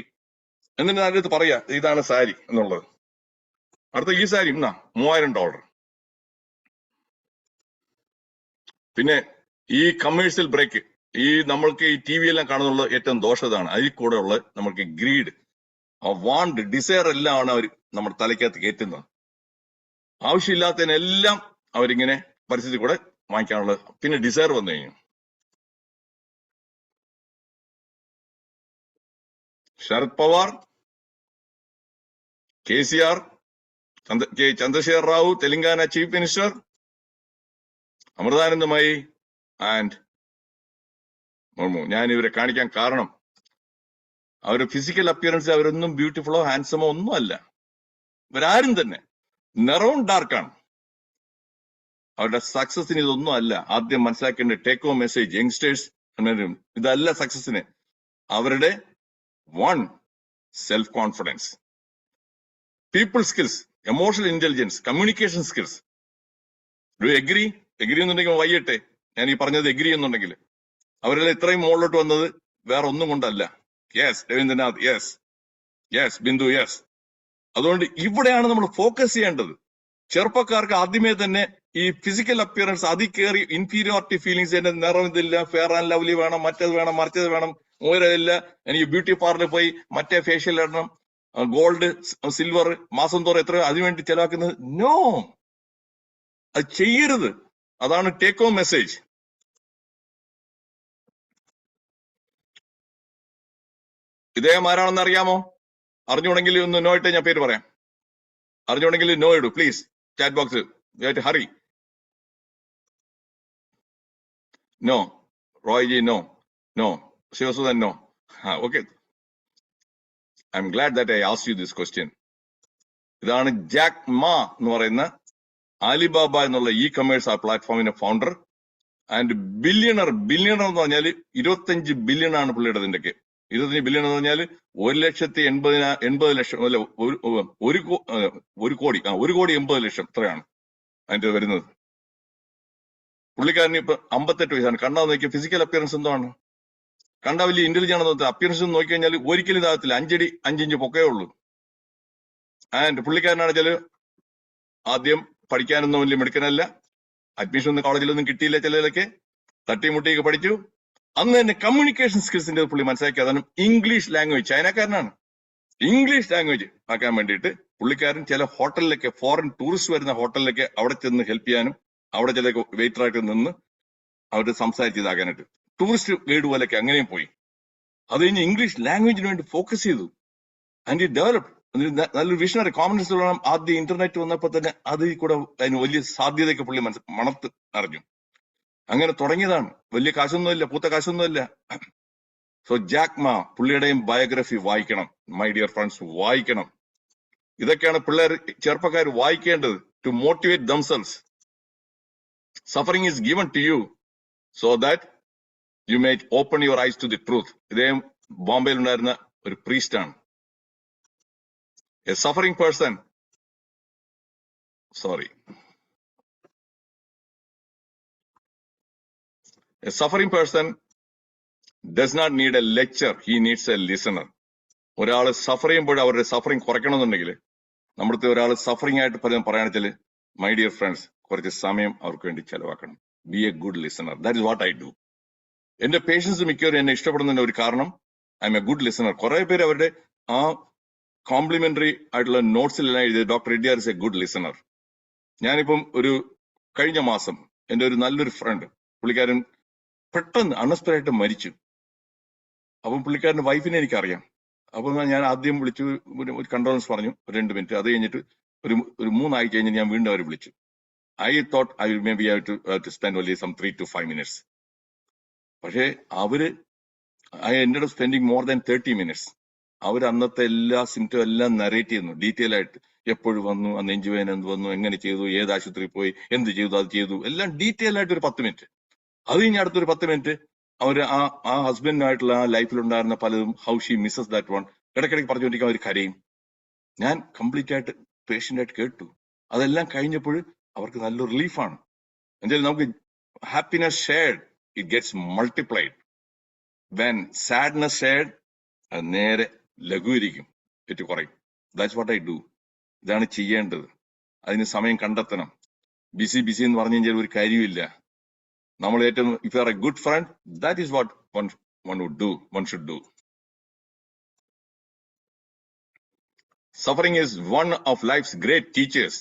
എന്നിട്ട് അതിനകത്ത് പറയാ ഇതാണ് സാരി എന്നുള്ളത്. അടുത്ത ഈ സാരി എന്നാ $3,000. പിന്നെ ഈ കമേഴ്ഷ്യൽ ബ്രേക്ക്, ഈ നമ്മൾക്ക് ഈ TV എല്ലാം കാണുന്നുള്ള ഏറ്റവും ദോഷതാണ്. അതിൽ കൂടെ ഉള്ള നമ്മൾക്ക് ഗ്രീഡ്, വാണ്ട്, ഡിസയർ എല്ലാം ആണ് അവർ നമ്മുടെ തലയ്ക്കകത്ത് കയറ്റുന്നത്. ആവശ്യമില്ലാത്തതിനെല്ലാം അവരിങ്ങനെ പരിസ്ഥിതി കൂടെ വാങ്ങിക്കാനുള്ളത്. പിന്നെ ഡിസയർ വന്നു കഴിഞ്ഞു. Sharad Pawar, KCR, Chandrashekar Rao, Telangana chief minister, Amritanandamayi and Murmu. ഞാൻ ഇവരെ കാണിക്കാൻ കാരണം അവരുടെ ഫിസിക്കൽ അപ്പിയറൻസ് അവരൊന്നും ബ്യൂട്ടിഫുള്ളോ ഹാൻഡ്സമോ ഒന്നും അല്ല. ഇവരാരും തന്നെ നിറവും ഡാർക്കാണ്. അവരുടെ സക്സസിന് ഇതൊന്നും അല്ല. ആദ്യം മനസ്സിലാക്കേണ്ട ടേക്ക് ഹോം മെസ്സേജ്, യങ്സ്റ്റേഴ്സ്, ഇതല്ല സക്സസിന്. അവരുടെ self confidence, people skills, emotional intelligence, communication skills. Agree എന്നുണ്ടെങ്കിൽ വയ്യട്ടെ, ഞാൻ ഈ പറഞ്ഞത് എഗ്രി എന്നുണ്ടെങ്കിൽ അവരെല്ലാം ഇത്രയും മുകളിലോട്ട് വന്നത് വേറെ ഒന്നും കൊണ്ടല്ല. Yes Ravindranath, yes Bindu, yes. അതുകൊണ്ട് ഇവിടെയാണ് നമ്മൾ ഫോക്കസ് ചെയ്യേണ്ടത്. ചെറുപ്പക്കാർക്ക് ആദ്യമേ തന്നെ ഈ ഫിസിക്കൽ അപ്പിയറൻസ് അതിൽ കയറി ഇൻഫീരിയോറിറ്റി ഫീലിങ്സ്, എന്റെ നിറം ഇതില്ല, ഫെയർ ആൻഡ് ലവ്ലി വേണം, മറ്റത് വേണം, മറിച്ചത് വേണം, ഓരല്ല, എനിക്ക് ബ്യൂട്ടി പാർലറിൽ പോയി മറ്റേ ഫേഷ്യൽ ഇടണം, ഗോൾഡ് സിൽവർ മാസം തോറും എത്രയോ അതിനുവേണ്ടി ചെലവാക്കുന്നത്. നോ, അത് ചെയ്യരുത്. അതാണ് ടേക്ക് ഹോം മെസ്സേജ്. ഇദ്ദേഹം ആരാണെന്ന് അറിയാമോ? അറിഞ്ഞുകൊണ്ടെങ്കിൽ ഒന്ന് നോ ഇട്ട് ഞാൻ പേര് പറയാം. അറിഞ്ഞുകൊണ്ടെങ്കിൽ നോ ഇടൂ please, chat box. Hari. No. Royji no. Sivasudhan no. Okay, I'm glad that I asked you this question. ഇതാണ് ജാക്ക് മാ എന്ന് പറയുന്ന ആലിബാബ എന്നുള്ള ഇ കൊമേഴ്സ് ആ പ്ലാറ്റ്ഫോമിന്റെ ഫൗണ്ടർ ആൻഡ് ബില്യണർ എന്ന് പറഞ്ഞാൽ 25 ബില്യൺ ആണ് പുള്ളിയുടെ. ഇതിന്റെയൊക്കെ 25 ബില്യൺ എന്ന് പറഞ്ഞാൽ 1,80,000 അല്ല, 1,80,00,000 ഇത്രയാണ് അതിന്റെ വരുന്നത്. പുള്ളിക്കാരന് ഇപ്പൊ 58 വയസ്സാണ്. കണ്ടാ നോക്കിയ ഫിസിക്കൽ അപ്പിയറൻസ് എന്താണ്? കണ്ടാ വലിയ ഇന്റലിജന്റ് ആണെന്ന് അപ്പിയറൻസ് നോക്കി കഴിഞ്ഞാൽ ഒരിക്കലും ഇതാകത്തില്ല. 5 അടി 5 ഇഞ്ച് പൊക്കേ ഉള്ളൂ. ആൻഡ് പുള്ളിക്കാരനാണെങ്കിൽ ആദ്യം പഠിക്കാനൊന്നും വലിയ മിടുക്കനല്ല. അഡ്മിഷൻ ഒന്നും കോളേജിലൊന്നും കിട്ടിയില്ല. ചിലതൊക്കെ തട്ടിമുട്ടിയൊക്കെ പഠിച്ചു. അന്ന് തന്നെ കമ്മ്യൂണിക്കേഷൻ സ്കിൽസിന്റെ പുള്ളി മനസ്സിലാക്കി. അതാണ് ഇംഗ്ലീഷ് ലാംഗ്വേജ്. ചൈനക്കാരനാണ്. ഇംഗ്ലീഷ് ലാംഗ്വേജ് ആക്കാൻ വേണ്ടിയിട്ട് പുള്ളിക്കാരൻ ചില ഹോട്ടലിലൊക്കെ, ഫോറിൻ ടൂറിസ്റ്റ് വരുന്ന ഹോട്ടലിലൊക്കെ അവിടെ ചെന്ന് ഹെൽപ്പ് ചെയ്യാനും, അവിടെ ചില വെയിറ്ററായിട്ട് നിന്ന് അവര് സംസാരിച്ചതാകാനായിട്ട്, ടൂറിസ്റ്റ് ഗൈഡ് പോലെയൊക്കെ അങ്ങനെയും പോയി. അത് കഴിഞ്ഞ് ഇംഗ്ലീഷ് ലാംഗ്വേജിന് വേണ്ടി ഫോക്കസ് ചെയ്തു. ആൻഡ് ഡെവലപ്പ് നല്ലൊരു വിഷണറി കോമൺസ് വേണം. ആദ്യം ഇന്റർനെറ്റ് വന്നപ്പോ തന്നെ അതിൽ കൂടെ അതിന് വലിയ സാധ്യതയൊക്കെ പുള്ളി മണത്ത് അറിഞ്ഞു. അങ്ങനെ തുടങ്ങിയതാണ്. വലിയ കാശൊന്നുമില്ല, പൂത്ത കാശൊന്നുമില്ല. സോ ജാക്ക് മാ, പുള്ളിയുടെയും ബയോഗ്രഫി വായിക്കണം. മൈ ഡിയർ ഫ്രണ്ട്സ്, വായിക്കണം. ഇതൊക്കെയാണ് പിള്ളേർ, ചെറുപ്പക്കാർ വായിക്കേണ്ടത്. To motivate themselves. Suffering is given to you so that you may open your eyes to the truth. ഇദ്ദേഹം ബോംബെയിൽ ഉണ്ടായിരുന്ന ഒരു പ്രീസ്റ്റ് ആണ്. A suffering person, a suffering person does not need a lecture, he needs a listener. ഒരാൾ സഫർ ചെയ്യുമ്പോൾ അവരുടെ suffering കുറയ്ക്കണമെന്നുണ്ടെങ്കിൽ, നമ്മുടെ ഒരാൾ സഫറിംഗ് ആയിട്ട് പറയുകയാണെന്ന്, മൈ ഡിയർ ഫ്രണ്ട്സ്, കുറച്ച് സമയം അവർക്ക് വേണ്ടി ചെലവാക്കണം. Be a good listener. That is what I do. എന്റെ പേഷ്യൻസ് മിക്കവരും എന്നെ ഇഷ്ടപ്പെടുന്നതിന്റെ ഒരു കാരണം I'm a good listener. കുറെ പേര് അവരുടെ ആ കോംപ്ലിമെന്ററി ആയിട്ടുള്ള നോട്ട്സിലെല്ലാം എഴുതിയത് doctor Reddiar is a good listener. ഞാനിപ്പം കഴിഞ്ഞ മാസം എന്റെ ഒരു നല്ലൊരു ഫ്രണ്ട്, പുള്ളിക്കാരൻ പെട്ടെന്ന് അൺഎക്സ്പെക്ടഡ് മരിച്ചു. അപ്പം പുള്ളിക്കാരന്റെ വൈഫിനെ എനിക്കറിയാം. അപ്പൊ ഞാൻ ആദ്യം വിളിച്ചു, ഒരു കണ്ടോളൻസ് പറഞ്ഞു, 2 മിനിറ്റ്. അത് കഴിഞ്ഞിട്ട് ഒരു 3 ആഴ്ച കഴിഞ്ഞ് ഞാൻ വീണ്ടും അവരെ വിളിച്ചു. I thought I may be have to spend only some 3 to 5 minutes. പക്ഷേ അവര് I ended up spending more than 30 minutes. അവർ അന്നത്തെ എല്ലാ സിംറ്റം എല്ലാം നറേറ്റ് ചെയ്യുന്നു ഡീറ്റെയിൽ ആയിട്ട്. എപ്പോഴും വന്നു, ആ നെഞ്ചുവേദന എന്ത് വന്നു, എങ്ങനെ ചെയ്തു, ഏത് ആശുപത്രിയിൽ പോയി, എന്ത് ചെയ്തു, അത് ചെയ്തു, എല്ലാം ഡീറ്റെയിൽ ആയിട്ട് ഒരു 10 മിനിറ്റ്. അത് കഴിഞ്ഞ് അടുത്തൊരു 10 മിനിറ്റ് അവർ ആ ഹസ്ബൻഡിനായിട്ടുള്ള ആ ലൈഫിലുണ്ടായിരുന്ന പലതും, how she misses that one, ഇടയ്ക്കിടയ്ക്ക് പറഞ്ഞുകൊണ്ടിരിക്കാൻ അവർ കരയും. ഞാൻ കംപ്ലീറ്റ് ആയിട്ട് പേഷ്യന്റ് ആയിട്ട് കേട്ടു. അതെല്ലാം കഴിഞ്ഞപ്പോൾ അവർക്ക് നല്ലൊരു റിലീഫാണ്. എന്തായാലും നമുക്ക് happiness shared, it gets multiplied. When sadness shared, അത് നേരെ ലഘൂകരിക്കും, ഇറ്റ് കുറയും. That's what I do. ഇതാണ് ചെയ്യേണ്ടത്. അതിന് സമയം കണ്ടെത്തണം. ബിസി എന്ന് പറഞ്ഞു കഴിഞ്ഞാൽ ഒരു കാര്യമില്ല. നമ്മൾ ഏറ്റവും, if you R A good friend, that is what one should do. Suffering is one of life's great teachers.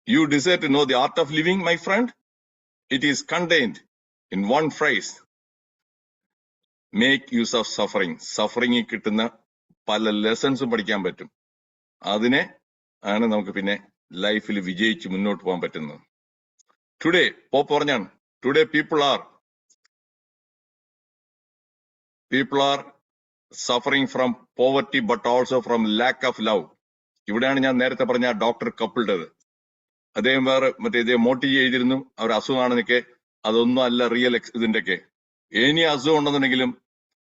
You desire to know the art of living, my friend? It is contained in one phrase. Make use of suffering. Suffering കിട്ടുന്ന പല ലെസൺസും പഠിക്കാൻ പറ്റും. അതിനെ ആണ് നമുക്ക് പിന്നെ ലൈഫിൽ വിജയിച്ച് മുന്നോട്ട് പോകാൻ പറ്റുന്നത്. ടുഡേ പോപ്പ് പറഞ്ഞാണ്, today people are suffering from poverty but also from lack of love. ഇവിടെയാണ് ഞാൻ നേരത്തെ പറഞ്ഞ ഡോക്ടർ കപ്പിളുടേത്. അദ്ദേഹം വേറെ ഇതേ മോട്ടി ചെയ്തിരുന്നു, അവർ അസുഖമാണെന്നൊക്കെ. അതൊന്നും അല്ല റിയൽ ഇതിന്റെ ഒക്കെ. ഇനി അസുഖം ഉണ്ടെന്നുണ്ടെങ്കിലും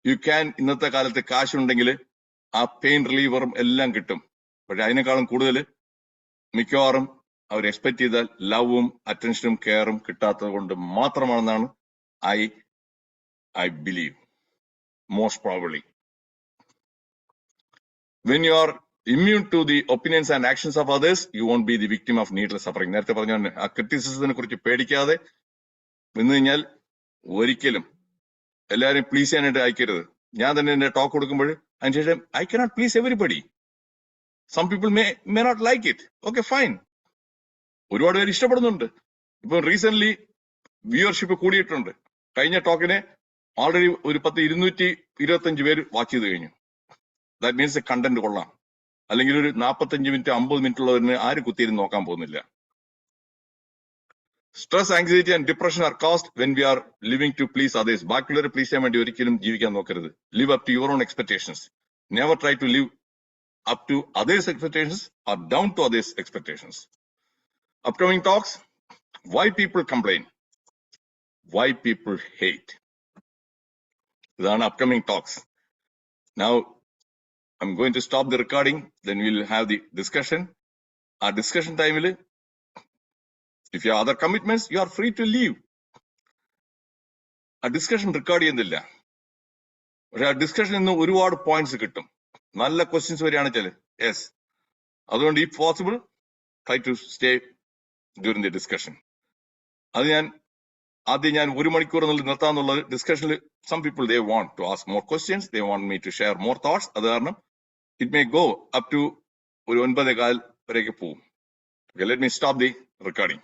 യു ക്യാൻ, ഇന്നത്തെ കാലത്ത് കാശുണ്ടെങ്കിൽ ആ പെയിൻ റിലീവറും എല്ലാം കിട്ടും. പക്ഷെ അതിനേക്കാളും കൂടുതൽ മിക്കവാറും അവർ എക്സ്പെക്ട് ചെയ്താൽ ലവും അറ്റൻഷനും കെയറും കിട്ടാത്തത് കൊണ്ട് മാത്രമാണെന്നാണ് I believe, most probably. When you are immune to the opinions and actions of others, you won't be the victim of needless suffering. നേരത്തെ പറഞ്ഞ ആ ക്രിറ്റിസിസത്തിനെ കുറിച്ച് പേടിക്കാതെ നിന്ന് കഴിഞ്ഞാൽ ഒരിക്കലും എല്ലാവരും പ്ലീസ് ചെയ്യാനായിട്ട് അയക്കരുത്. ഞാൻ തന്നെ എന്റെ ടോക്ക് കൊടുക്കുമ്പോൾ അതിനുശേഷം I cannot please everybody. Some people may not like it. Okay, fine. ഒരുപാട് പേര് ഇഷ്ടപ്പെടുന്നുണ്ട്. ഇപ്പൊ റീസെന്റ് വ്യൂവർഷിപ്പ് കൂടിയിട്ടുണ്ട്. കഴിഞ്ഞ ടോക്കിനെ ഓൾറെഡി ഒരു 225 പേര് വാച്ച് ചെയ്ത് കഴിഞ്ഞു. ദാറ്റ് മീൻസ് കണ്ടന്റ് കൊള്ളാം. അല്ലെങ്കിൽ ഒരു 45 മിനിറ്റ് 50 മിനിറ്റ് ഉള്ളവരിന് ആര് കുത്തിയിരുന്ന് നോക്കാൻ പോകുന്നില്ല. Stress, anxiety and depression are caused when we are living to please others. ബാക്കിയുള്ളവരെ പ്ലീസ് ചെയ്യാൻ വേണ്ടി ഒരിക്കലും ജീവിക്കാൻ നോക്കരുത്. Live up to your own expectations. Never try to live up to others' expectations or down to others' expectations. Upcoming talks, why people complain, why people hate. These are upcoming talks. Now, I'm going to stop the recording, then we'll have the discussion. Our discussion time will, if you have other commitments, you are free to leave. Our discussion record ചെയ്യുന്നില്ല. പക്ഷെ ആ ഡിസ്കഷനിൽ നിന്ന് ഒരുപാട് points കിട്ടും. നല്ല questions വരികയാണെന്ന് വെച്ചാൽ yes. അതുകൊണ്ട് ഈ possible try to stay during the discussion. അത് ആദ്യം ഞാൻ 1 മണിക്കൂർ നിർത്താന്നുള്ളത് ഡിസ്കഷനിൽ some people they want to ask more questions, they want me to share more thoughts. അത് കാരണം it may go up to ഒരു 9:15 വരെയൊക്കെ പോവും. Let me stop the recording.